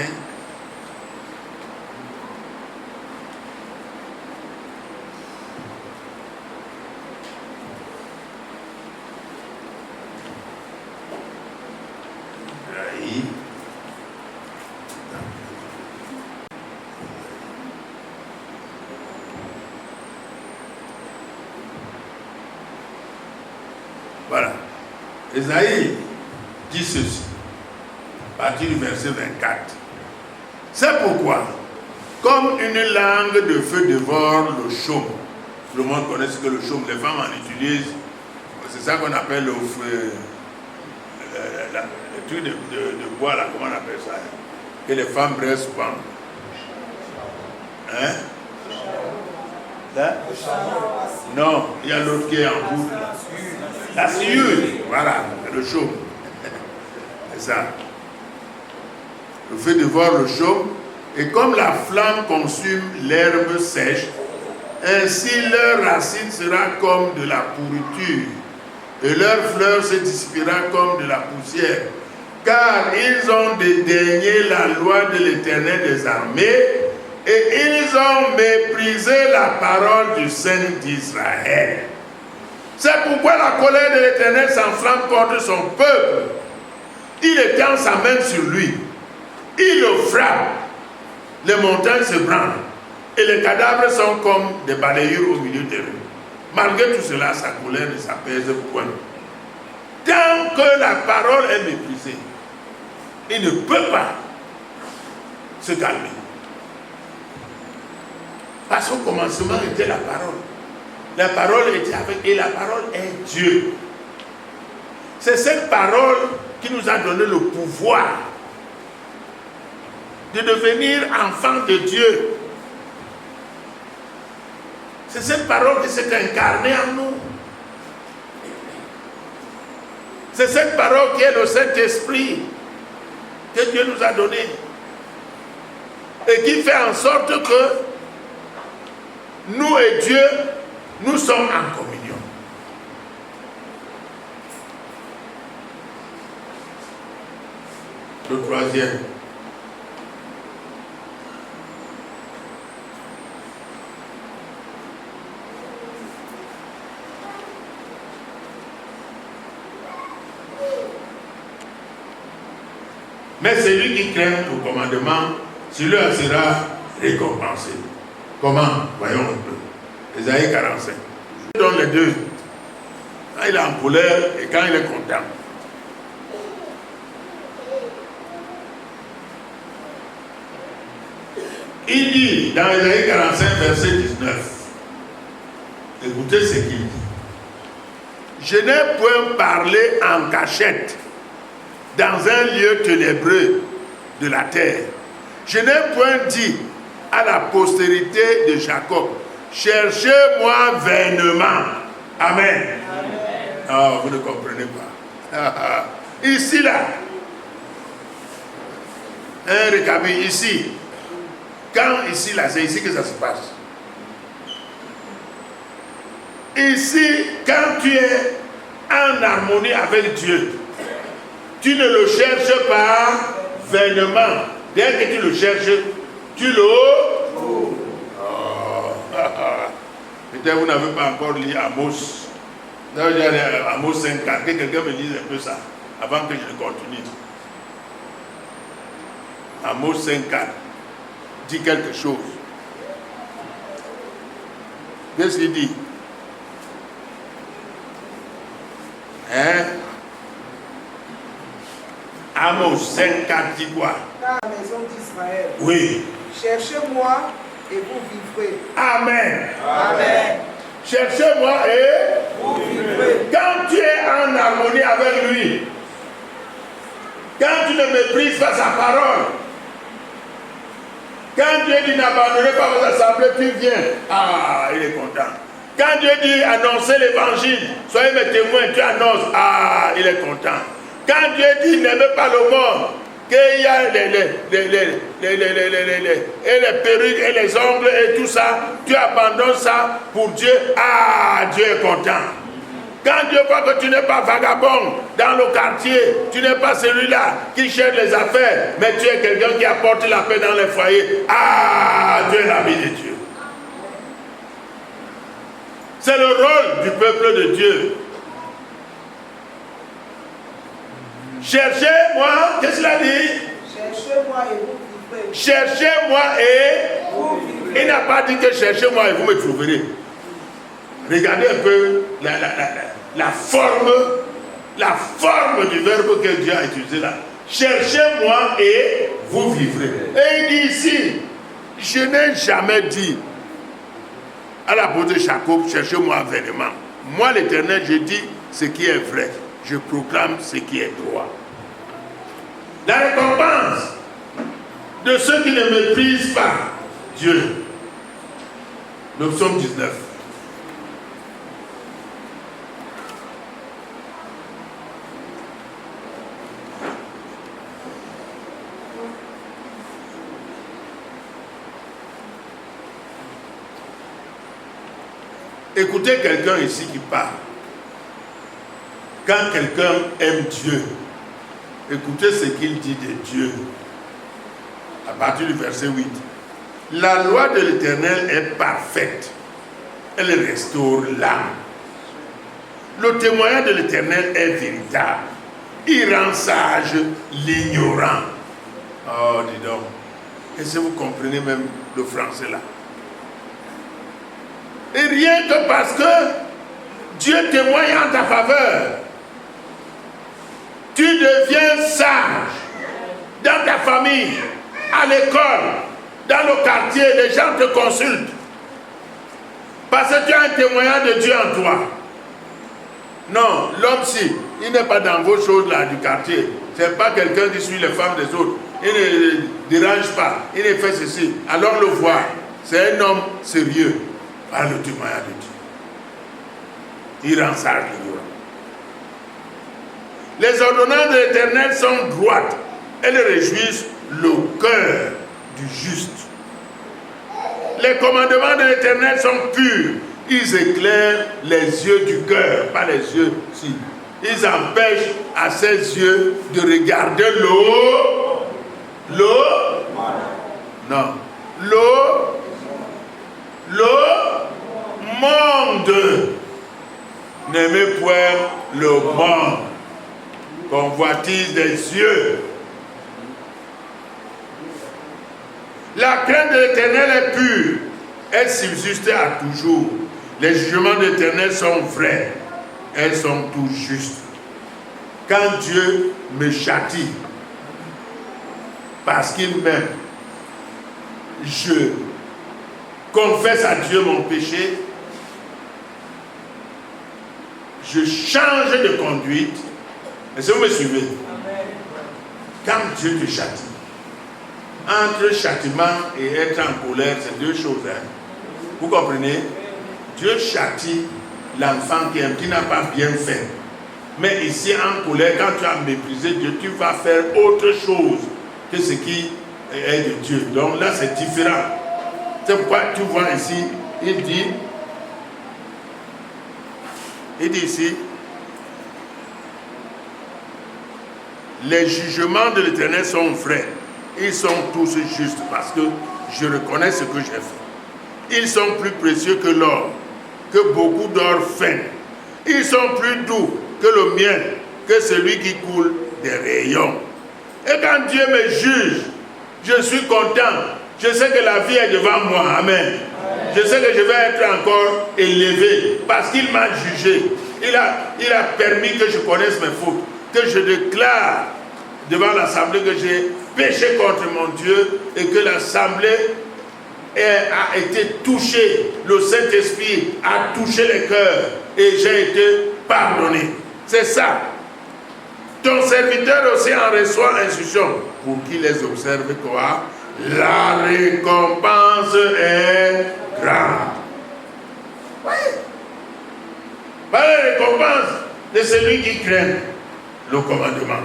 Voilà. Ésaïe dit ceci, à partir du verset 24. C'est pourquoi, comme une langue de feu dévore le chaume, tout le monde connaît ce que le chaume, les femmes en utilisent, c'est ça qu'on appelle le feu, le truc de bois là, comment on appelle ça, que les femmes prennent souvent. Hein? Là? Non, il y a l'autre qui est en boucle. La sciure, voilà, le chaume. C'est ça. le feu dévore le chaume, et comme la flamme consume l'herbe sèche, ainsi leur racine sera comme de la pourriture, et leur fleur se dissipera comme de la poussière. Car ils ont dédaigné la loi de l'Éternel des armées, et ils ont méprisé la parole du Saint d'Israël. C'est pourquoi la colère de l'Éternel s'enflamme contre son peuple. Il étend sa main sur lui. Il le frappe. Les montagnes se branlent. Et les cadavres sont comme des balayures au milieu des rues. Malgré tout cela, sa colère ne s'apaise point. Tant que la parole est méprisée, il ne peut pas se calmer. Parce qu'au commencement était la parole. La parole était avec, et la parole est Dieu. C'est cette parole qui nous a donné le pouvoir de devenir enfants de Dieu. C'est cette parole qui s'est incarnée en nous. C'est cette parole qui est le Saint-Esprit que Dieu nous a donné et qui fait en sorte que nous et Dieu, nous sommes en communion. Le troisième. Mais celui qui craint au commandement, celui-là sera récompensé. Comment? Voyons un peu. Ésaïe 45. Je donne les deux. Quand il est en colère et quand il est content. Il dit dans Ésaïe 45, verset 19. Écoutez ce qu'il dit. Je n'ai point parlé en cachette dans un lieu ténébreux de la terre. Je n'ai point dit à la postérité de Jacob, cherchez-moi vainement. Amen. Oh, vous ne comprenez pas. Ici, là, un récapitule ici. Quand ici, là, c'est ici que ça se passe. Ici, quand tu es en harmonie avec Dieu, tu ne le cherches pas vainement. Dès que tu le cherches, tu le... Oh. Peut-être vous n'avez pas encore lu Amos. Amos 5.4. Que quelqu'un me dise un peu ça, avant que je ne continue. Amos 5.4 dit quelque chose. Qu'est-ce qu'il dit? Hein? Amos 5.4 dit quoi? La maison d'Israël. Oui. Cherchez-moi et vous vivrez. Amen. Amen. Cherchez-moi et vous vivrez. Quand tu es en harmonie avec lui, quand tu ne méprises pas sa parole, quand Dieu dit n'abandonnez pas vos assemblées, tu viens. Ah, il est content. Quand Dieu dit annoncez l'évangile, soyez mes témoins, tu annonces. Ah, il est content. Quand Dieu dit n'aimez pas le monde, qu'il y a les perruques et les ongles et tout ça, tu abandonnes ça pour Dieu. Ah, Dieu est content. Quand Dieu voit que tu n'es pas vagabond dans le quartier, tu n'es pas celui-là qui cherche les affaires, mais tu es quelqu'un qui apporte la paix dans les foyers. Ah, Dieu est l'ami de Dieu. C'est le rôle du peuple de Dieu. Cherchez-moi, qu'est-ce qu'il a dit? Cherchez-moi et vous vivrez. Cherchez-moi et vous vivrez. Il n'a pas dit que cherchez-moi et vous me trouverez. Regardez un peu la forme du verbe que Dieu a utilisé là. Cherchez-moi et vous vivrez. Et il dit ici, je n'ai jamais dit à l'apôtre Jacob, cherchez-moi vainement. Moi l'Éternel, je dis ce qui est vrai. Je proclame ce qui est droit. La récompense de ceux qui ne méprisent pas Dieu. Le psaume 19. Écoutez quelqu'un ici qui parle. Quand quelqu'un aime Dieu, écoutez ce qu'il dit de Dieu. À partir du verset 8. La loi de l'Éternel est parfaite. Elle restaure l'âme. Le témoignage de l'Éternel est véritable. Il rend sage l'ignorant. Oh, dis donc. Est-ce que vous comprenez même le français là? Et rien que parce que Dieu témoigne en ta faveur, tu deviens sage dans ta famille, à l'école, dans le quartier, les gens te consultent. Parce que tu as un témoignage de Dieu en toi. Non, l'homme si, il n'est pas dans vos choses là du quartier. Ce n'est pas quelqu'un qui suit les femmes des autres. Il ne dérange pas, il ne fait ceci. Alors le voir, c'est un homme sérieux par le témoignage de Dieu. Il rend sage l'ignorant. Les ordonnances de l'Éternel sont droites. Elles réjouissent le cœur du juste. Les commandements de l'Éternel sont purs. Ils éclairent les yeux du cœur, pas les yeux si. Ils empêchent à ses yeux de regarder l'eau. L'eau? Non. L'eau? Le monde. N'aimez point le monde. Convoitise des yeux. La crainte de l'Éternel est pure. Elle subsiste à toujours. Les jugements de l'Éternel sont vrais. Elles sont tout justes. Quand Dieu me châtie, parce qu'il m'aime, je confesse à Dieu mon péché, je change de conduite. Est-ce que vous me suivez? Quand Dieu te châtie, entre châtiment et être en colère, c'est deux choses. Hein? Vous comprenez? Dieu châtie l'enfant qui n'a pas bien fait. Mais ici, en colère, quand tu as méprisé Dieu, tu vas faire autre chose que ce qui est de Dieu. Donc là, c'est différent. C'est pourquoi tu vois ici, il dit ici, les jugements de l'Éternel sont vrais. Ils sont tous justes parce que je reconnais ce que j'ai fait. Ils sont plus précieux que l'or, que beaucoup d'or fin. Ils sont plus doux que le miel, que celui qui coule des rayons. Et quand Dieu me juge, je suis content. Je sais que la vie est devant moi. Amen. Je sais que je vais être encore élevé parce qu'il m'a jugé. Il a permis que je connaisse mes fautes, que je déclare devant l'assemblée que j'ai péché contre mon Dieu et que l'assemblée a été touchée, le Saint-Esprit a touché les cœurs et j'ai été pardonné. C'est ça. Ton serviteur aussi en reçoit instruction pour qu'il les observe quoi? La récompense est grande. Oui. Par la récompense de celui qui craint le commandement.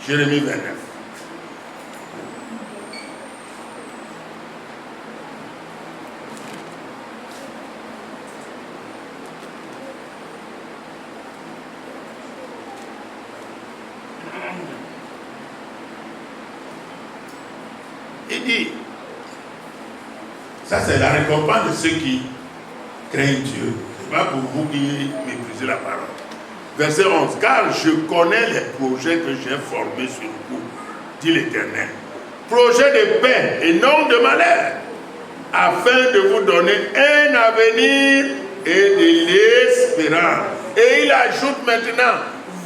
Jérémie 29. Il dit, ça c'est la récompense de ceux qui craignent Dieu. Ce n'est pas pour vous qui méprisez la parole. Verset 11, car je connais les projets que j'ai formés sur vous, dit l'Éternel. Projets de paix et non de malheur, afin de vous donner un avenir et de l'espérance. Et il ajoute maintenant,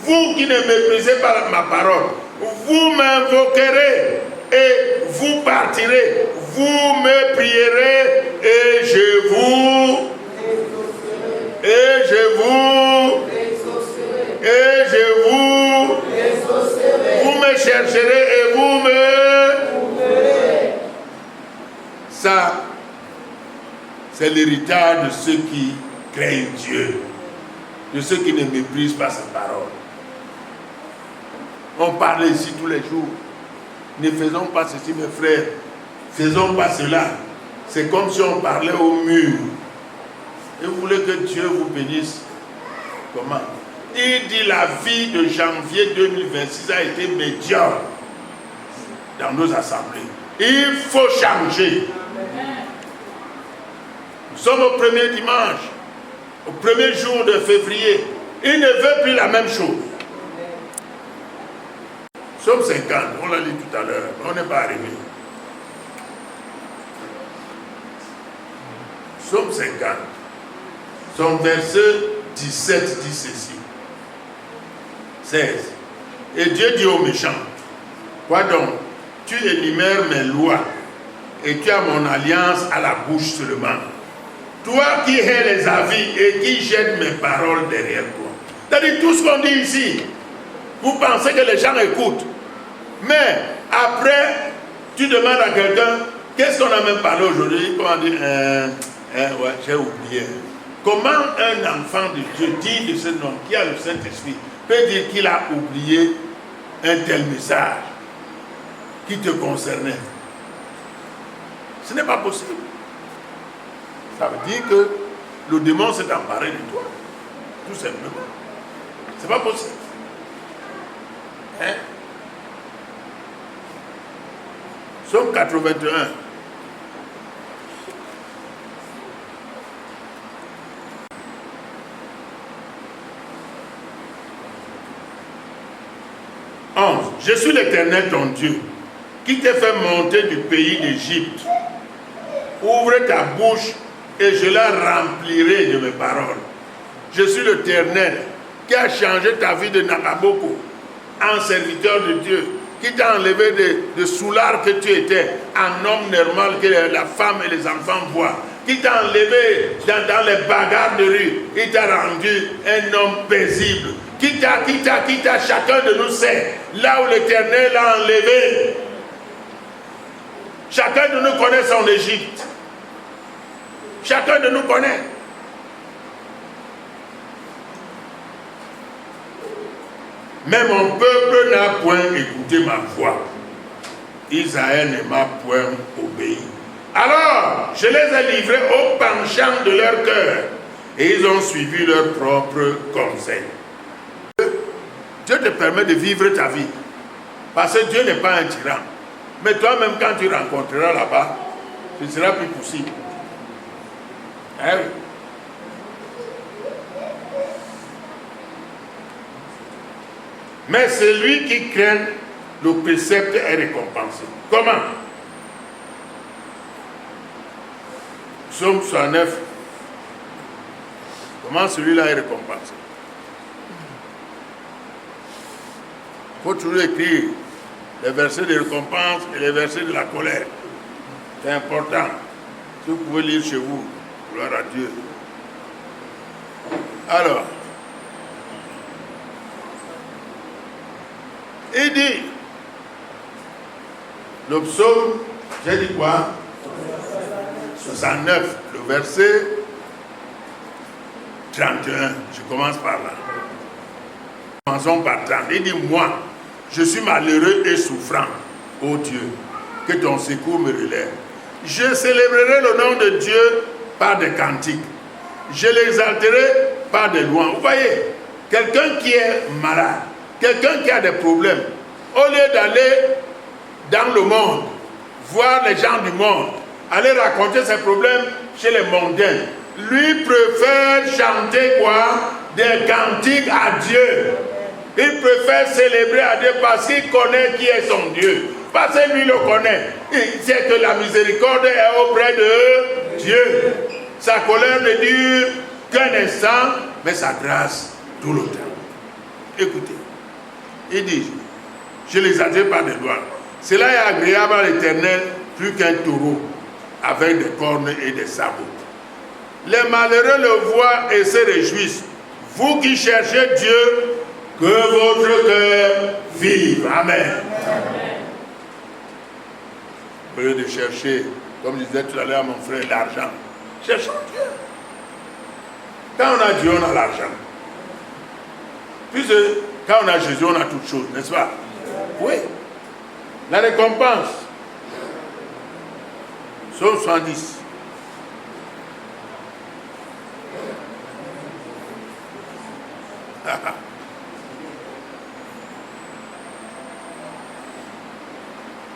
vous qui ne méprisez pas ma parole, vous m'invoquerez et vous partirez, vous me prierez et je vous me chercherez et vous me... Ça, c'est l'héritage de ceux qui craignent Dieu, de ceux qui ne méprisent pas sa parole. On parle ici tous les jours. Ne faisons pas ceci, mes frères. Faisons pas cela. c'est comme si on parlait au mur. Et vous voulez que Dieu vous bénisse. Comment? Il dit la vie de janvier 2026 a été médiocre dans nos assemblées. Il faut changer. Nous sommes au premier dimanche, au premier jour de février. Il ne veut plus la même chose. Nous sommes 50, on l'a dit tout à l'heure, on n'est pas arrivé. Nous sommes 50. Son verset 17 dit ceci. 16. Et Dieu dit aux méchants, quoi donc? Tu énumères mes lois et tu as mon alliance à la bouche seulement. Toi qui hais les avis et qui jettes mes paroles derrière toi. C'est-à-dire tout ce qu'on dit ici, vous pensez que les gens écoutent. Mais après, tu demandes à quelqu'un, qu'est-ce qu'on a même parlé aujourd'hui? Comment dire, ouais, j'ai oublié. Comment un enfant de Dieu dit de ce nom, qui a le Saint-Esprit, peut dire qu'il a oublié un tel message qui te concernait? Ce n'est pas possible. Ça veut dire que le démon s'est emparé de toi. Tout simplement. C'est pas possible. Hein? Psaume 81. Je suis l'Éternel ton Dieu, qui t'ai fait monter du pays d'Égypte. Ouvre ta bouche et je la remplirai de mes paroles. Je suis l'Éternel qui a changé ta vie de Nakaboko en serviteur de Dieu, qui t'a enlevé de soulard que tu étais, en homme normal que la femme et les enfants voient, qui t'a enlevé dans les bagarres de rue, il t'a rendu un homme paisible. Quitta, chacun de nous sait, là où l'Éternel l'a enlevé. Chacun de nous connaît son Égypte. Chacun de nous connaît. Mais mon peuple n'a point écouté ma voix. Israël ne m'a point obéi. Alors, je les ai livrés au penchant de leur cœur, et ils ont suivi leur propre conseil. Dieu te permet de vivre ta vie. Parce que Dieu n'est pas un tyran. Mais toi-même, quand tu rencontreras là-bas, ce ne sera plus possible. Hein? Mais celui qui craint le précepte est récompensé. Comment? Psaume 69. Comment celui-là est récompensé? Il faut toujours écrire les versets de récompense et les versets de la colère. C'est important. Si vous pouvez lire chez vous, gloire à Dieu. Alors, il dit, le psaume, j'ai dit quoi? 69, le verset 31. Je commence par là. Commençons par 30. Il dit, moi, je suis malheureux et souffrant, ô Dieu, que ton secours me relève. Je célébrerai le nom de Dieu par des cantiques. Je l'exalterai par des louanges. Vous voyez, quelqu'un qui est malade, quelqu'un qui a des problèmes, au lieu d'aller dans le monde, voir les gens du monde, aller raconter ses problèmes chez les mondains, lui préfère chanter quoi? Des cantiques à Dieu. Il préfère célébrer à Dieu parce qu'il connaît qui est son Dieu. Parce que lui le connaît. Il sait que la miséricorde est auprès de Dieu. Sa colère ne dure qu'un instant, mais sa grâce tout le temps. Écoutez, il dit, je les adore par des doigts. Cela est agréable à l'Éternel plus qu'un taureau avec des cornes et des sabots. Les malheureux le voient et se réjouissent. Vous qui cherchez Dieu, que votre cœur vive. Amen. Au lieu de chercher, comme je disais tout à l'heure à mon frère, l'argent, cherchons Dieu. Quand on a Dieu, on a l'argent. Puisque quand on a Jésus, on a toutes choses, n'est-ce pas? Oui. La récompense. Psaume 70.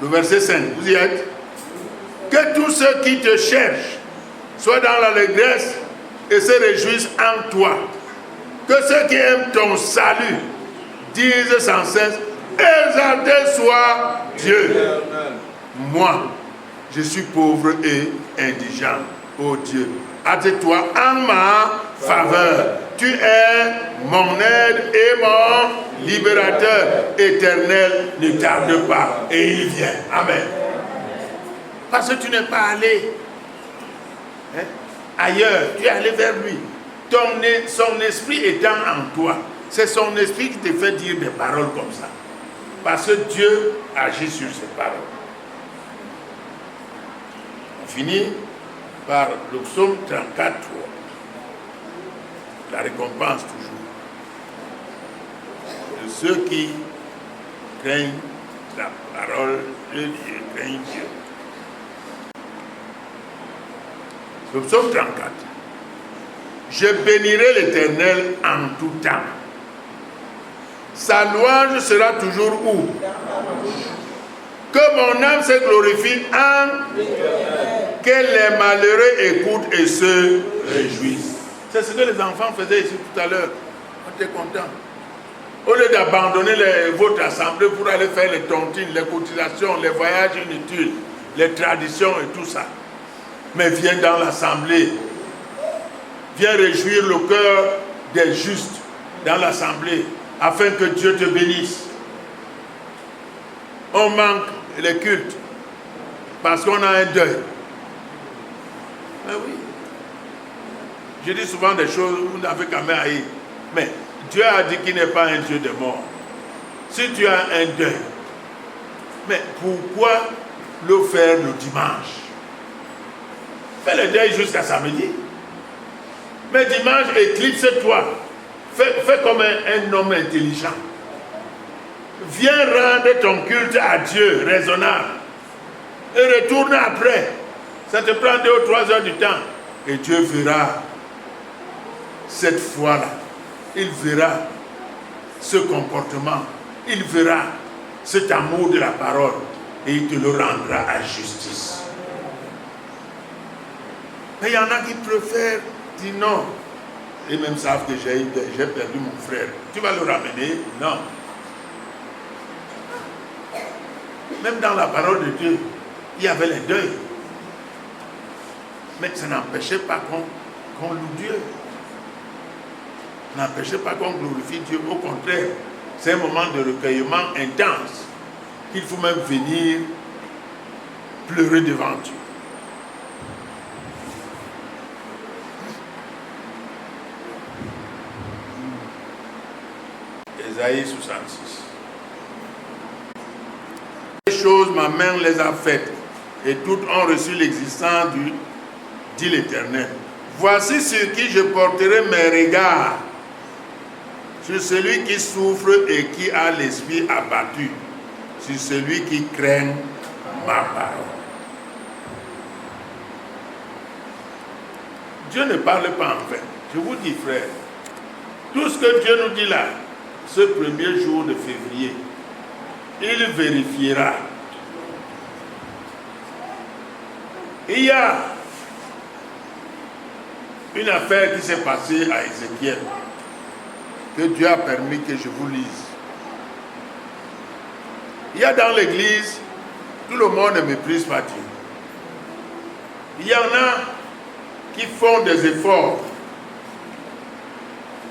Le verset 5, vous y êtes? Que tous ceux qui te cherchent soient dans l'allégresse et se réjouissent en toi. Que ceux qui aiment ton salut disent sans cesse, exalté soit Dieu. Moi, je suis pauvre et indigent. Ô Dieu, hâte-toi en ma faveur. Tu es mon aide et mon libérateur. Éternel, ne tarde pas. Et il vient. Amen. Parce que tu n'es pas allé ailleurs. Tu es allé vers lui. Son esprit étant en toi. C'est son esprit qui te fait dire des paroles comme ça. Parce que Dieu agit sur ces paroles. On finit par le psaume 34, 3. La récompense toujours. De ceux qui craignent la parole de Dieu, craignent Dieu. Le psaume 34. Je bénirai l'Éternel en tout temps. Sa louange sera toujours où? Que mon âme se glorifie en que les malheureux écoutent et se réjouissent. C'est ce que les enfants faisaient ici tout à l'heure. On était contents. Au lieu d'abandonner votre assemblée pour aller faire les tontines, les cotisations, les voyages inutiles, les traditions et tout ça. Mais viens dans l'assemblée. Viens réjouir le cœur des justes dans l'assemblée afin que Dieu te bénisse. On manque les cultes parce qu'on a un deuil. Mais oui. Je dis souvent des choses où vous n'avez qu'à me haïr. Mais Dieu a dit qu'il n'est pas un Dieu de mort. Si tu as un deuil, mais pourquoi le faire le dimanche? Fais le deuil jusqu'à samedi. Mais dimanche, éclipse-toi. Fais comme un homme intelligent. Viens rendre ton culte à Dieu raisonnable. Et retourne après. Ça te prend 2 ou 3 heures du temps. Et Dieu verra cette foi-là. Il verra ce comportement. Il verra cet amour de la parole. Et il te le rendra à justice. Mais il y en a qui préfèrent dire non. Et même savent que j'ai perdu mon frère. Tu vas le ramener? Non. Même dans la parole de Dieu, il y avait les deuils. Mais ça n'empêchait pas qu'on loue Dieu. Ça n'empêchait pas qu'on glorifie Dieu. Au contraire, c'est un moment de recueillement intense qu'il faut même venir pleurer devant Dieu. Ésaïe 66. Les choses, ma main les a faites, et toutes ont reçu l'existence dit l'Éternel. Voici sur qui je porterai mes regards, sur celui qui souffre et qui a l'esprit abattu, sur celui qui craint ma parole. Dieu ne parle pas en vain. Je vous dis, frère, tout ce que Dieu nous dit là, ce premier jour de février, il vérifiera. Il y a une affaire qui s'est passée à Ézéchiel, que Dieu a permis que je vous lise. Il y a dans l'église, tout le monde ne méprise pas Dieu. Il y en a qui font des efforts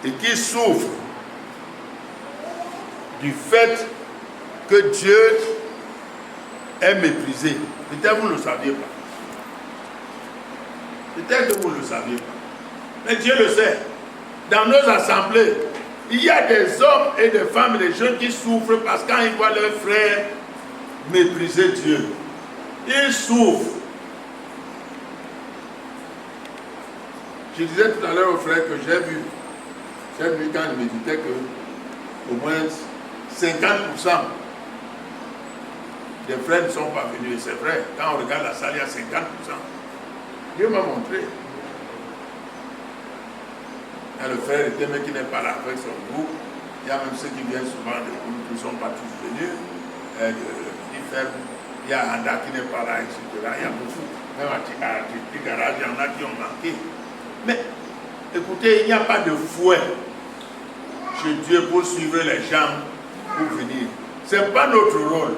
et qui souffrent du fait que Dieu est méprisé. Peut-être que vous ne le saviez pas. Peut-être que vous ne le saviez pas. Mais Dieu le sait. Dans nos assemblées, il y a des hommes et des femmes et des jeunes qui souffrent parce que quand ils voient leurs frères mépriser Dieu, ils souffrent. Je disais tout à l'heure au frère que j'ai vu quand il méditait que au moins 50% des frères ne sont pas venus. C'est vrai, quand on regarde la salle, il y a 50%. Dieu m'a montré. Et le frère était mais qui n'est pas là avec son groupe. Il y a même ceux qui viennent souvent de groupes qui ne sont pas tous venus. Il y a Anda qui n'est pas là, etc. Il y a beaucoup. Même à Tigara, il y en a qui ont manqué. Mais écoutez, il n'y a pas de fouet chez Dieu pour suivre les gens pour venir. Ce n'est pas notre rôle.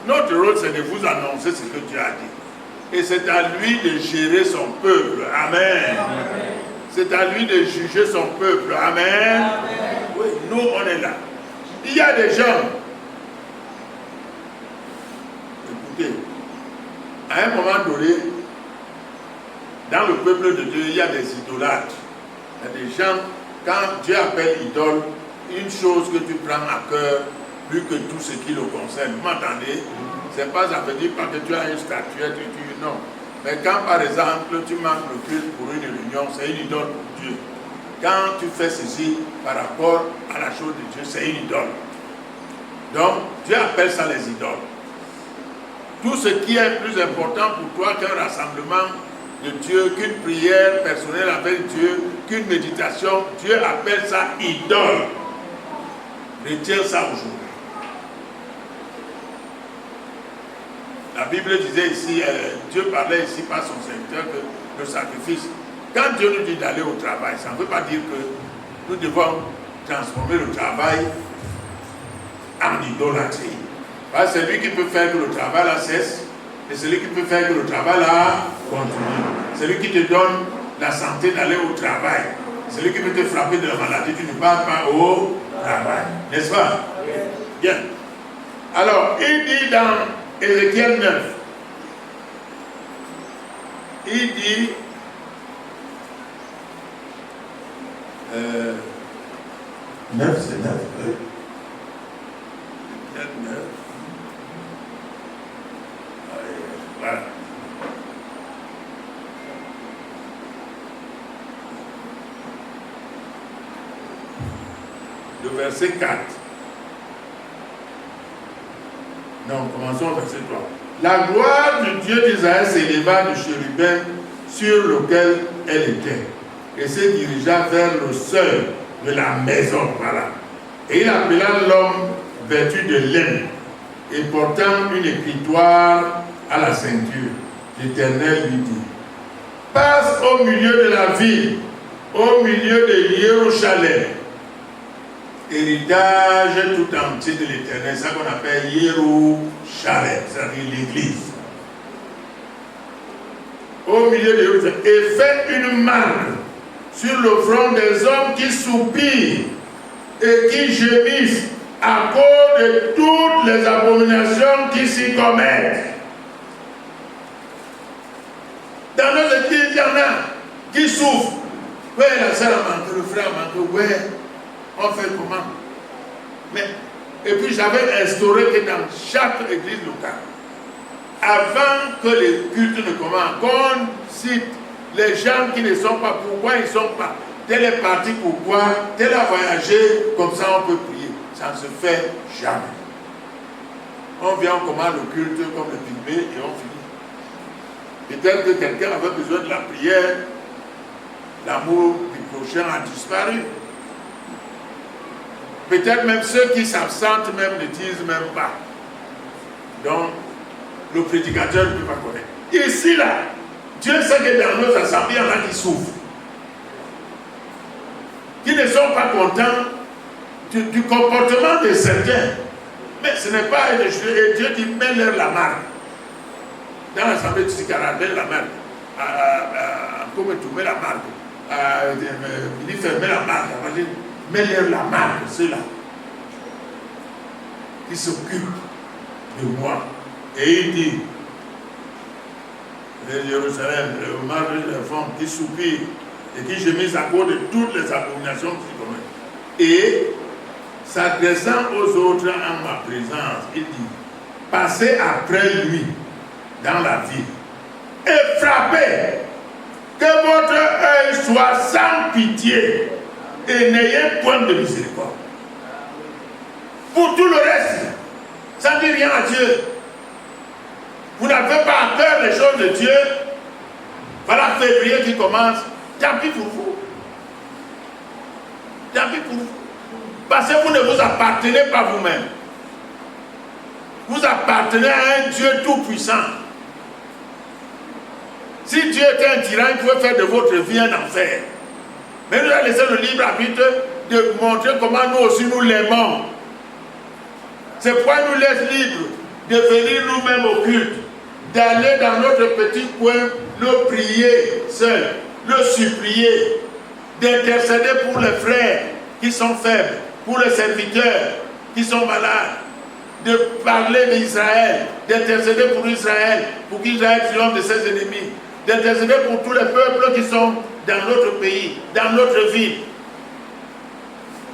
Notre rôle, c'est de vous annoncer ce que Dieu a dit. Et c'est à lui de gérer son peuple. Amen. Amen. C'est à lui de juger son peuple. Amen. Amen. Oui, nous, on est là. Il y a des gens. Écoutez, à un moment donné, dans le peuple de Dieu, il y a des idolâtres. Il y a des gens, quand Dieu appelle idole, une chose que tu prends à cœur, plus que tout ce qui le concerne. Vous m'entendez? C'est pas, ça veut dire pas que tu as une statuette, non. Mais quand par exemple tu manques le culte pour une réunion, c'est une idole pour Dieu. Quand tu fais ceci par rapport à la chose de Dieu, c'est une idole. Donc Dieu appelle ça les idoles. Tout ce qui est plus important pour toi qu'un rassemblement de Dieu, qu'une prière personnelle avec Dieu, qu'une méditation, Dieu appelle ça idole. Retiens ça aujourd'hui. La Bible disait ici, Dieu parlait ici par son serviteur que le sacrifice. Quand Dieu nous dit d'aller au travail, ça ne veut pas dire que nous devons transformer le travail en idolâtrie. Parce que c'est lui qui peut faire que le travail là cesse, et c'est lui qui peut faire que le travail là continue. C'est lui qui te donne la santé d'aller au travail. C'est lui qui peut te frapper de la maladie, tu ne pars pas au travail. N'est-ce pas? Bien. Alors, il dit dans Ézéchiel 9, il dit 9, c'est 9, oui. 9. Voilà. Le verset 4. Non, commençons au verset 3. La gloire du Dieu d'Israël s'éleva du chérubin sur lequel elle était et se dirigea vers le seuil de la maison. Voilà. Et il appela l'homme vêtu de laine et portant une écritoire à la ceinture. L'Éternel lui dit: passe au milieu de la ville, au milieu de Jérusalem, héritage tout entier de l'Éternel, c'est ça qu'on appelle Jérusalem, c'est-à-dire l'Église. Au milieu de Jérusalem, et fais une marque sur le front des hommes qui soupirent et qui gémissent à cause de toutes les abominations qui s'y commettent. Dans notre église, il y en a qui souffrent. Ouais, la sœur a manqué, le frère a manqué, ouais. On fait comment? Mais, et puis j'avais instauré que dans chaque église locale, avant que les cultes ne commencent, qu'on cite les gens qui ne sont pas, pourquoi ils ne sont pas, tel est parti pourquoi, tel a voyagé, comme ça on peut prier. Ça ne se fait jamais. On vient, on commence le culte comme le pygmée et on finit. Peut-être que quelqu'un avait besoin de la prière, l'amour du prochain a disparu. Peut-être même ceux qui s'absentent même ne disent même pas. Donc, le prédicateur ne peut pas connaître. Ici, là, Dieu sait que dans nos assemblées, il y en a qui souffrent. Qui ne sont pas contents du comportement de certains. Mais ce n'est pas un échec. Et Dieu dit, mets-leur la marque. Dans l'assemblée de Sikara, mets la marque. Comment tu mets la marque? Il dit, mets la marque. Mets-leur la marque, ceux-là, qui s'occupent de moi. Et il dit, les Jérusalem, le mari et les femmes qui soupirent et qui gémissent à cause de toutes les abominations qu'ils commettent. Et, s'adressant aux autres en ma présence, il dit, passez après lui dans la ville et frappez, que votre œil soit sans pitié et n'ayez point de miséricorde. Pour tout le reste, Ça ne dit rien à Dieu. Vous n'avez pas peur des choses de Dieu. Voilà février qui commence. Tant pis pour vous. Tant pis pour vous. Parce que vous ne vous appartenez pas vous-même. Vous appartenez à un Dieu tout-puissant. Si Dieu était un tyran, il pouvait faire de votre vie un enfer. Mais nous avons laissé le libre arbitre de montrer comment nous aussi nous l'aimons. C'est pourquoi il nous laisse libre de venir nous-mêmes au culte, d'aller dans notre petit coin, le prier seul, le supplier, d'intercéder pour les frères qui sont faibles, pour les serviteurs qui sont malades, de parler d'Israël, d'intercéder pour Israël, pour qu'Israël triomphe de ses ennemis, d'intercéder pour tous les peuples qui sont dans notre pays, dans notre ville.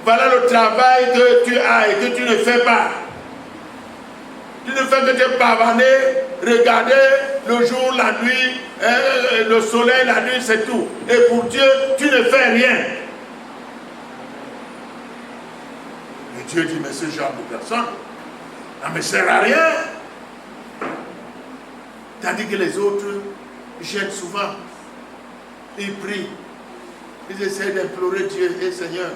Voilà le travail que tu as et que tu ne fais pas. Tu ne fais que te pavaner, regarder le jour, la nuit, le soleil, la nuit, c'est tout. Et pour Dieu, tu ne fais rien. Et Dieu dit, mais ce genre de personne, ça ne me sert à rien. Tandis que les autres gênent souvent. Ils prient. Ils essaient d'implorer Dieu. Et Seigneur,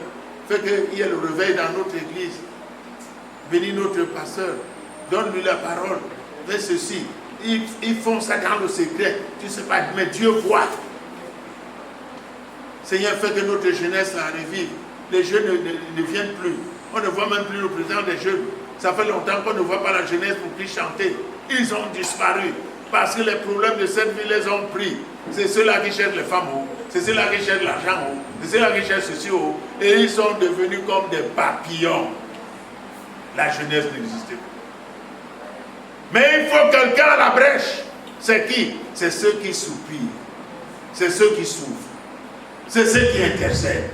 fais qu'il y ait le réveil dans notre église. Bénis notre pasteur. Donne-lui la parole. Fais ceci. Ils font ça dans le secret. Tu ne sais pas, mais Dieu voit. Seigneur, fais que notre jeunesse la revive. Les jeunes ne viennent plus. On ne voit même plus le président des jeunes. Ça fait longtemps qu'on ne voit pas la jeunesse pour plus chanter. Ils ont disparu. Parce que les problèmes de cette vie les ont pris. C'est ceux-là qui cherchent les femmes haut. C'est ceux-là qui cherchent l'argent haut. C'est ceux-là qui cherchent ceci haut. Et ils sont devenus comme des papillons. La jeunesse n'existait pas. Mais il faut quelqu'un à la brèche. C'est qui? C'est ceux qui soupirent. C'est ceux qui souffrent. C'est ceux qui intercèdent.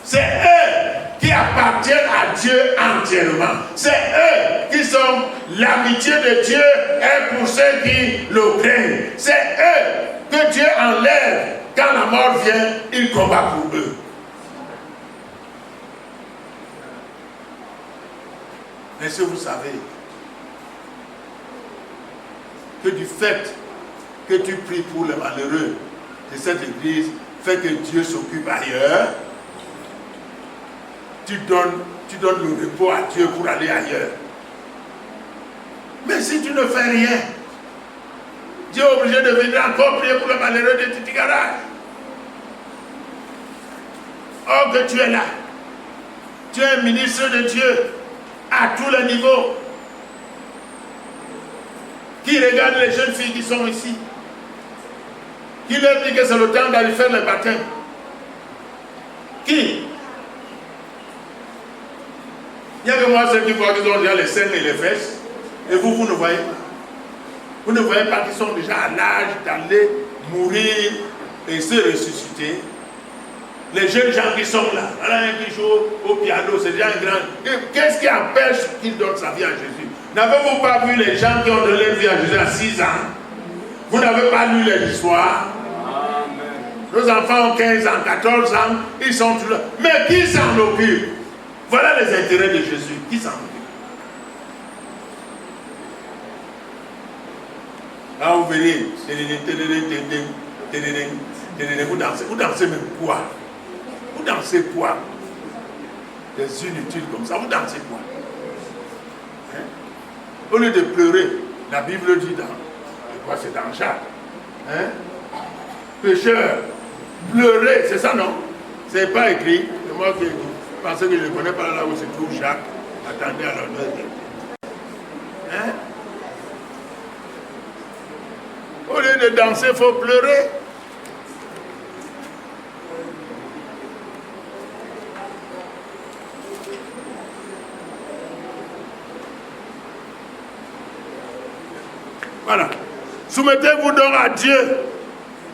C'est eux qui appartiennent à Dieu entièrement. C'est eux qui sont l'amitié de Dieu et pour ceux qui le craignent. C'est eux que Dieu enlève. Quand la mort vient, il combat pour eux. Mais si vous savez que du fait que tu pries pour les malheureux de cette église, fait que Dieu s'occupe ailleurs, tu donnes le repos à Dieu pour aller ailleurs. Mais si tu ne fais rien, Dieu est obligé de venir encore prier pour les malheureux de Titi Garage. Or que tu es là. Tu es un ministre de Dieu à tous les niveaux. Qui regarde les jeunes filles qui sont ici? Qui leur dit que c'est le temps d'aller faire le baptême? Qui? Il n'y a que moi ceux qui voient qu'ils ont déjà les seins et les fesses. Et vous, vous ne voyez pas. Vous ne voyez pas qu'ils sont déjà à l'âge d'aller mourir et se ressusciter. Les jeunes gens qui sont là, voilà un qui joue au piano, c'est déjà un grand. Qu'est-ce qui empêche qu'il donne sa vie à Jésus? N'avez-vous pas vu les gens qui ont donné leur vie à Jésus à 6 ans? Vous n'avez pas lu les histoires? Nos enfants ont 15 ans, 14 ans, ils sont toujours là. Mais qui s'en occupe? Voilà les intérêts de Jésus. Qui s'en occupe? Là, vous verrez, vous dansez même quoi? Vous dansez quoi? Des inutiles comme ça, vous dansez quoi? Hein? Au lieu de pleurer, la Bible dit dans, je crois que c'est dans Jacques, hein? Pécheur, pleurer, c'est ça non? C'est pas écrit, c'est moi qui pense que je ne connais pas là où se trouve Jacques. Attendez à l'honneur. Hein? Au lieu de danser, il faut pleurer. Voilà. Soumettez-vous donc à Dieu.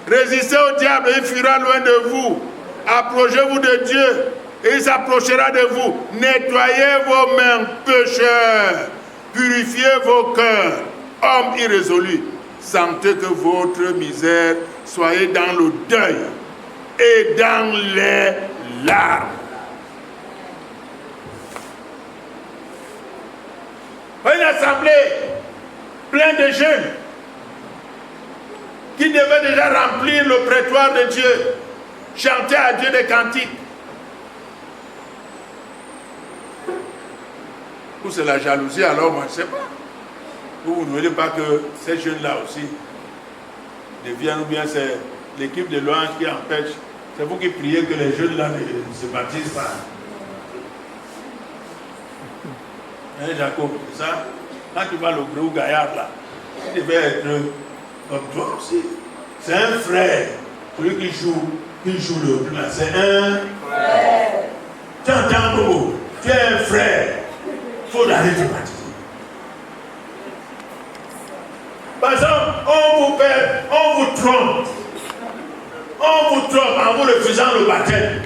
Résistez au diable, il fuira loin de vous. Approchez-vous de Dieu et il s'approchera de vous. Nettoyez vos mains, pécheurs. Purifiez vos cœurs, hommes irrésolus. Sentez que votre misère soyez dans le deuil et dans les larmes. Une assemblée pleine de jeunes qui devaient déjà remplir le prétoire de Dieu, chanter à Dieu des cantiques. Ou c'est la jalousie, alors moi je ne sais pas. Ou vous ne voulez pas que ces jeunes-là aussi deviennent, ou bien c'est l'équipe de louange qui empêche. C'est vous qui priez que les jeunes-là ne se baptisent pas. Hein, Jacob, c'est ça? Quand tu vois le gros gaillard là, il devait être comme toi aussi. C'est un frère. Celui qui joue le plus là, c'est un frère. Tu entends beaucoup? Tu es un frère. Il faut aller te baptiser. Par exemple, on vous perd, on vous trompe. On vous trompe en vous refusant le baptême.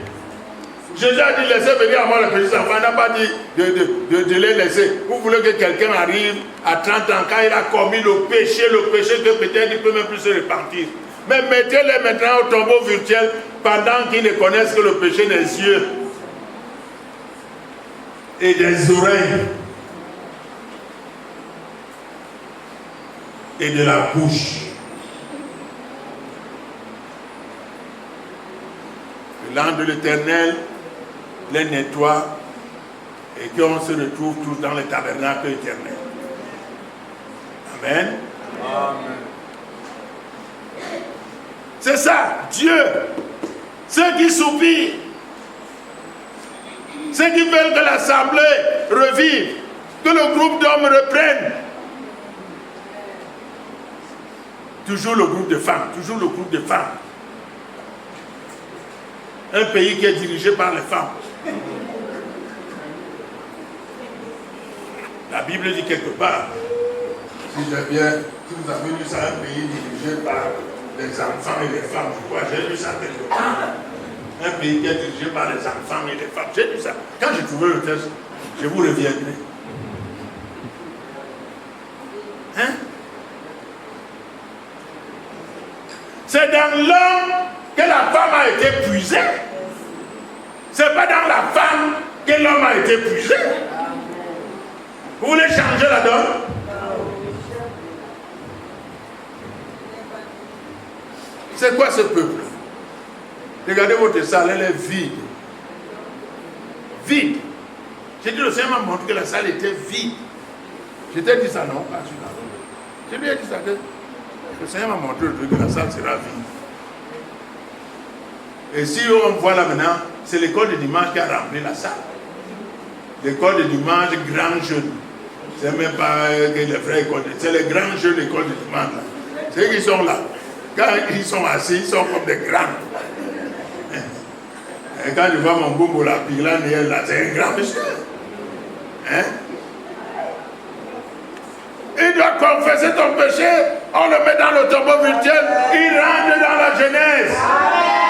Jésus a dit laissez venir à moi les petits enfants. Il n'a pas dit de les laisser. Vous voulez que quelqu'un arrive à 30 ans quand il a commis le péché que peut-être il ne peut même plus se repentir. Mais mettez-les maintenant au tombeau virtuel pendant qu'ils ne connaissent que le péché des yeux et des oreilles et de la bouche. L'ange de l'Éternel les nettoie et qu'on se retrouve tous dans le tabernacle éternel. Amen. Amen. C'est ça, Dieu. Ceux qui soupirent, ceux qui veulent que l'assemblée revive, que le groupe d'hommes reprenne. Toujours le groupe de femmes, toujours le groupe de femmes. Un pays qui est dirigé par les femmes. La Bible dit quelque part, si vous avez lu ça, un pays dirigé par les enfants et les femmes, je crois, j'ai lu ça quelque part. Un pays qui est dirigé par les enfants et les femmes, j'ai lu ça. Quand j'ai trouvé le texte, je vous reviendrai. Hein? C'est dans l'homme que la femme a été puisée. C'est pas dans la femme que l'homme a été puisé. Vous voulez changer la donne? C'est quoi ce peuple? Regardez votre salle, elle est vide. Vide. J'ai dit, le Seigneur m'a montré que la salle était vide. Je t'ai dit ça, non? Pas celui-là. Je lui ai dit ça. Le Seigneur m'a montré que la salle sera vide. Et si on voit là maintenant, c'est l'école de dimanche qui a rempli la salle. L'école de dimanche, grand jeune. C'est même pas les vraies écoles, c'est les grands jeunes d'école de dimanche. Ceux qui sont là, quand ils sont assis, ils sont comme des grands. Et quand je vois mon boumbo là, puis là, c'est un grand monsieur. Hein? Il doit confesser ton péché, on le met dans le tombeau virtuel, il rentre dans la jeunesse.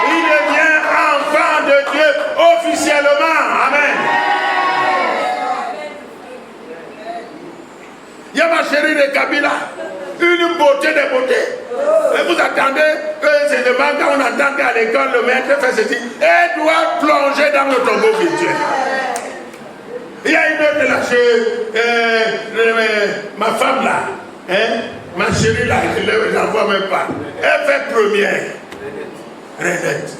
Il devient enfant de Dieu officiellement. Amen. Il y a ma chérie de Kabila, une beauté de beauté. Et vous attendez que c'est le quand on entend qu'à l'école le maître fait ceci, elle doit plonger dans le tombeau virtuel. Il y a une autre là, ma femme là, hein, ma chérie là, je n'en vois même pas. Elle fait première. Renette.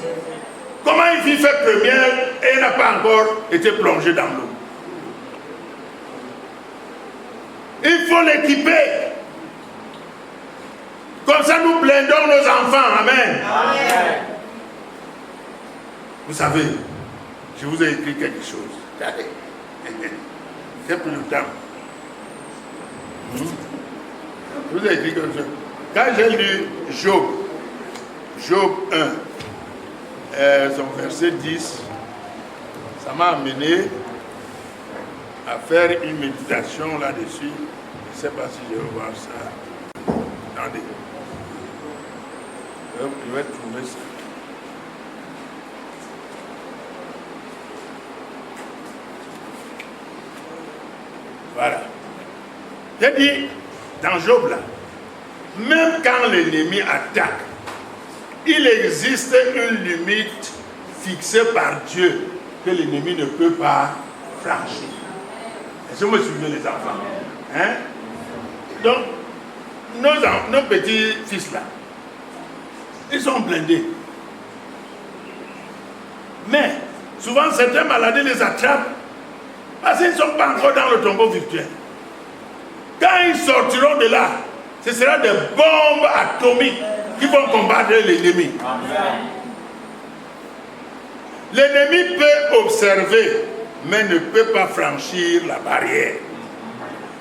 Comment une fille fait première et elle n'a pas encore été plongée dans l'eau? Il faut l'équiper. Comme ça nous blindons nos enfants. Amen. Amen. Vous savez, je vous ai écrit quelque chose. Regardez. J'ai pris le temps. Je vous ai écrit quelque chose. Quand j'ai lu Job 1, son verset 10, ça m'a amené à faire une méditation là-dessus. Je ne sais pas si je vais voir ça. Attendez. Je vais trouver ça. Voilà. J'ai dit, dans Job là, même quand l'ennemi attaque, il existe une limite fixée par Dieu que l'ennemi ne peut pas franchir. Est-ce que vous me suivez les enfants? Hein? Donc, nos petits fils là, ils sont blindés. Mais, souvent, certaines maladies les attrapent parce qu'ils ne sont pas encore dans le tombeau virtuel. Quand ils sortiront de là, ce sera des bombes atomiques qui vont combattre l'ennemi. L'ennemi peut observer, mais ne peut pas franchir la barrière.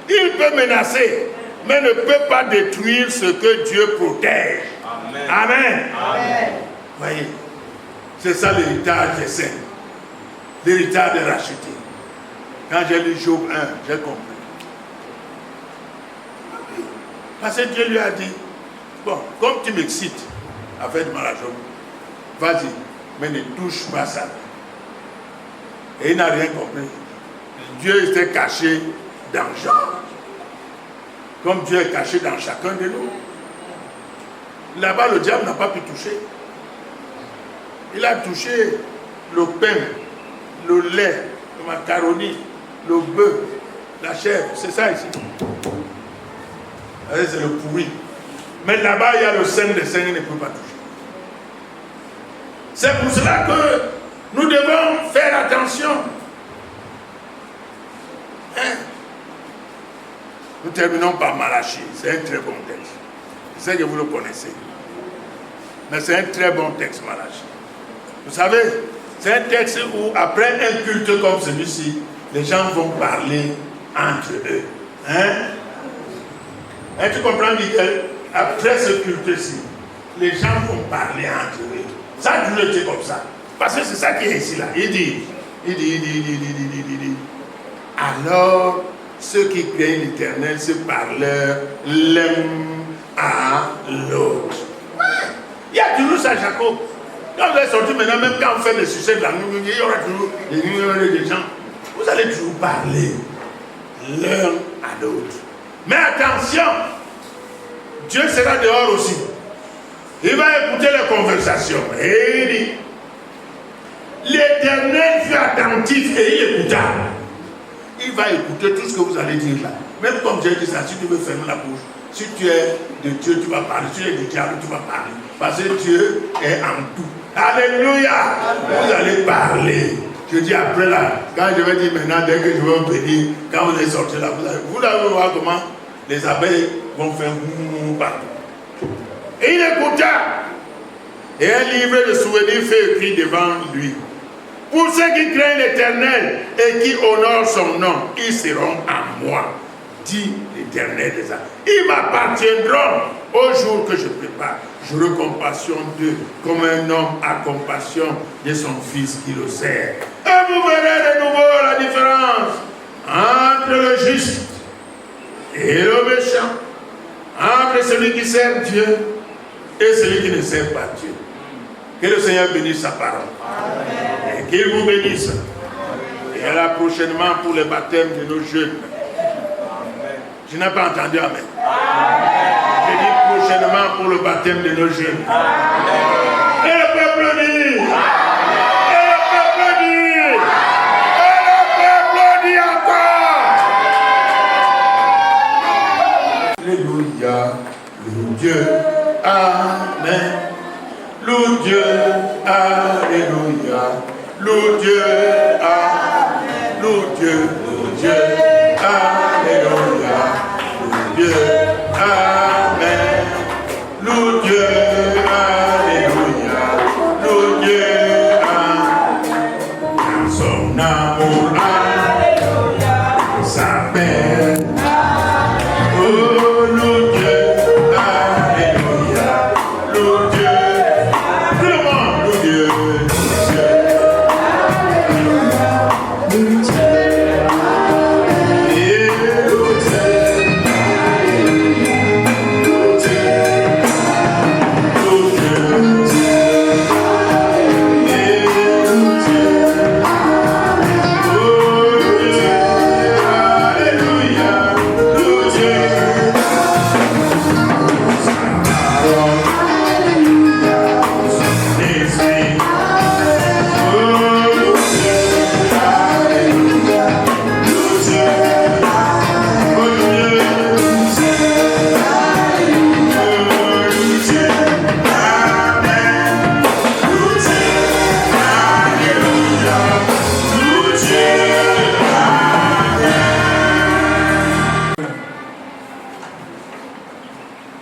Il peut menacer, mais ne peut pas détruire ce que Dieu protège. Amen. Amen. Amen. Voyez, c'est ça l'héritage des saints. L'héritage des rachetés. Quand j'ai lu Job 1, j'ai compris. Parce que Dieu lui a dit, bon, comme tu m'excites à faire du mal à Job, vas-y, mais ne touche pas ça. Et il n'a rien compris. Dieu était caché dans Job. Comme Dieu est caché dans chacun de nous. Là-bas, le diable n'a pas pu toucher. Il a touché le pain, le lait, le macaroni, le bœuf, la chèvre. C'est ça ici. C'est le pourri. Mais là-bas, il y a le Saint des Saints, il ne peut pas toucher. C'est pour cela que nous devons faire attention. Hein? Nous terminons par Malachie. C'est un très bon texte. Je sais que vous le connaissez. Mais c'est un très bon texte, Malachie. Vous savez, c'est un texte où, après un culte comme celui-ci, les gens vont parler entre eux. Hein? Et tu comprends, Miguel? Après ce culte-ci, les gens vont parler entre eux. Ça a toujours été comme ça. Parce que c'est ça qui est ici, là. Il dit. Alors, ceux qui craignent l'Éternel se parlent l'un à l'autre. Il y a toujours ça, Jacob. Quand vous êtes sorti maintenant, même quand on fait le succès de la nuit, il y aura toujours des gens. Vous allez toujours parler l'un à l'autre. Mais attention, Dieu sera dehors aussi. Il va écouter les conversations. Et il dit, l'Éternel fut attentif et il écouta. Il va écouter tout ce que vous allez dire là. Même comme j'ai dit ça, si tu veux fermer la bouche, si tu es de Dieu, tu vas parler. Si tu es du diable, tu vas parler. Parce que Dieu est en tout. Alléluia. Vous allez parler. Je dis après là, quand je vais dire maintenant, dès que je vais vous bénir, quand vous allez sortir là, vous allez voir comment les abeilles vont faire partout. Et il écouta. Et un livre de souvenirs fait écrit devant lui. Pour ceux qui craignent l'Éternel et qui honorent son nom, ils seront à moi, dit l'Éternel des armées. Ils m'appartiendront au jour que je prépare. J'aurai compassion d'eux, comme un homme a compassion de son fils qui le sert. Et vous verrez de nouveau la différence entre le juste et le méchant, entre celui qui sert Dieu et celui qui ne sert pas Dieu. Que le Seigneur bénisse sa parole. Amen. Et qu'il vous bénisse. Et là prochainement pour le baptême de nos jeunes. Amen. Je n'ai pas entendu Amen. Je dis prochainement pour le baptême de nos jeunes. Amen. Et le peuple dit. Amen. Et le peuple dit. Et le peuple dit encore. Alléluia. Le Dieu. Amen. Loup Dieu, alléluia. Loup Dieu, amen. Loup Dieu, alléluia. Loup Dieu, amen. Loup Dieu, alléluia. Loup Dieu, amen. Son amour, alléluia. Sa paix. Oh, loup Dieu, alléluia. Loup Dieu.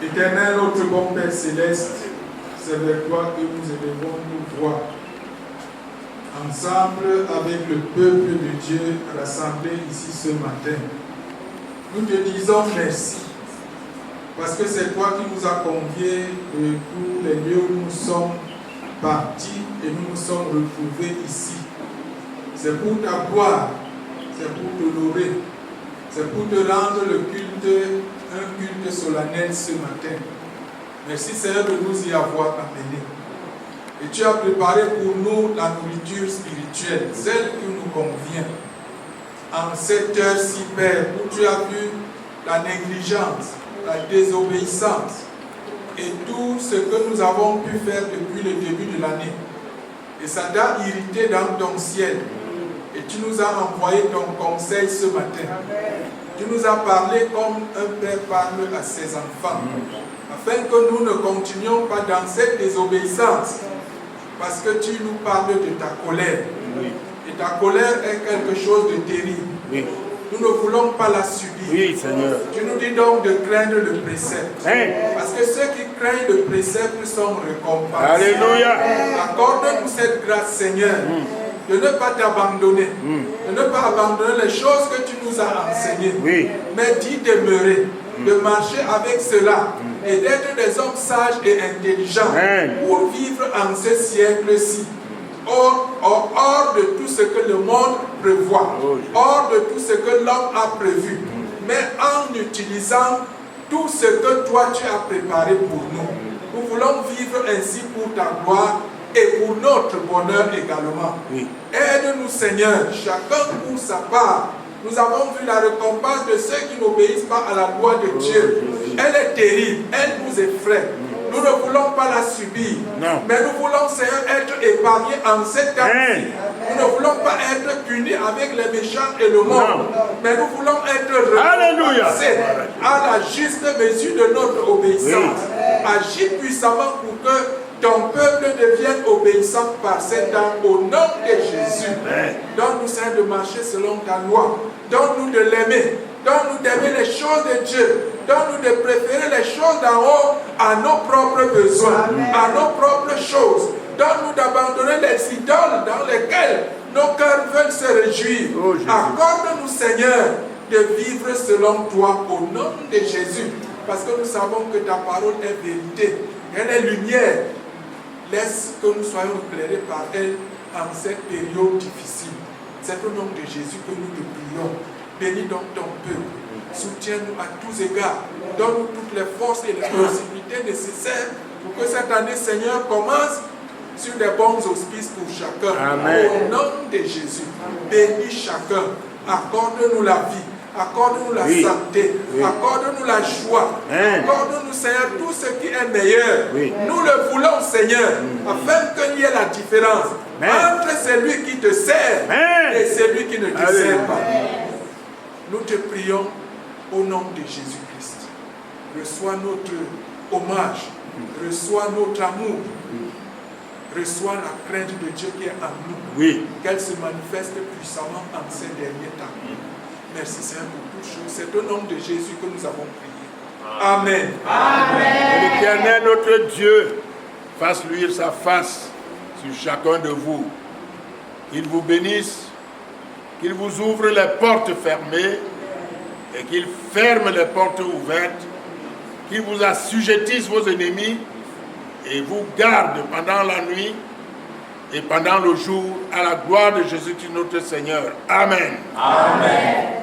Éternel, notre bon Père Céleste, c'est vers toi que nous élevons nos voix. Ensemble avec le peuple de Dieu rassemblé ici ce matin. Nous te disons merci. Parce que c'est toi qui nous as conviés de tous les lieux où nous sommes partis et nous nous sommes retrouvés ici. C'est pour ta gloire, c'est pour t'honorer, c'est pour te rendre le culte, un culte solennel ce matin. Merci Seigneur de nous y avoir amenés. Et tu as préparé pour nous la nourriture spirituelle, celle qui nous convient. En cette heure-ci, Père, où tu as vu la négligence, la désobéissance et tout ce que nous avons pu faire depuis le début de l'année. Et ça t'a irrité dans ton ciel. Et tu nous as envoyé ton conseil ce matin. Tu nous as parlé comme un père parle à ses enfants. Afin que nous ne continuions pas dans cette désobéissance. Parce que tu nous parles de ta colère. Et ta colère est quelque chose de terrible. Nous ne voulons pas la subir. Oui, Seigneur. Tu nous dis donc de craindre le précepte. Parce que ceux qui craignent le précepte sont récompensés. Alléluia. Accorde-nous cette grâce, Seigneur, de ne pas t'abandonner, de ne pas abandonner les choses que tu nous as enseignées, mais d'y demeurer, de marcher avec cela et d'être des hommes sages et intelligents pour vivre en ce siècle-ci. Hors de tout ce que le monde prévoit, hors de tout ce que l'homme a prévu, mais en utilisant tout ce que toi tu as préparé pour nous. Nous voulons vivre ainsi pour ta gloire et pour notre bonheur également. Aide-nous Seigneur, chacun pour sa part. Nous avons vu la récompense de ceux qui n'obéissent pas à la loi de Dieu. Elle est terrible, elle nous effraie. Nous ne voulons pas la subir, mais nous voulons, Seigneur, être épargnés en cette année. Nous ne voulons pas être punis avec les méchants et le monde, mais nous voulons être récompensés à la juste mesure de notre obéissance. Agis puissamment pour que ton peuple devienne obéissant par cette âme au nom de Jésus. Donne-nous, Seigneur, de marcher selon ta loi. Donne-nous de l'aimer. Donne-nous d'aimer les choses de Dieu. Donne-nous de préférer les choses d'en haut à nos propres besoins, à nos propres choses. Donne-nous d'abandonner les idoles dans lesquelles nos cœurs veulent se réjouir. Accorde-nous, Seigneur, de vivre selon toi au nom de Jésus. Parce que nous savons que ta parole est vérité. Elle est lumière. Laisse que nous soyons éclairés par elle en cette période difficile. C'est au nom de Jésus que nous te prions. Bénis donc ton peuple. Soutiens-nous à tous égards. Donne-nous toutes les forces et les possibilités nécessaires pour que cette année, Seigneur, commence sur des bons auspices pour chacun. Amen. Au nom de Jésus. Bénis chacun. Accorde-nous la vie. Accorde-nous la santé. Accorde-nous la joie. Accorde-nous, Seigneur, tout ce qui est meilleur. Nous le voulons, Seigneur, afin qu'il y ait la différence entre celui qui te sert et celui qui ne te sert pas. Nous te prions au nom de Jésus-Christ. Reçois notre hommage. Reçois notre amour. Reçois la crainte de Dieu qui est en nous. Qu'elle se manifeste puissamment en ces derniers temps. Merci Seigneur pour toutes choses. C'est au nom de Jésus que nous avons prié. Amen. Que l'Éternel, notre Dieu, fasse luire sa face sur chacun de vous. Qu'il vous bénisse, qu'il vous ouvre les portes fermées et qu'il ferme les portes ouvertes, qu'il vous assujettisse vos ennemis et vous garde pendant la nuit et pendant le jour à la gloire de Jésus-Christ notre Seigneur. Amen. Amen.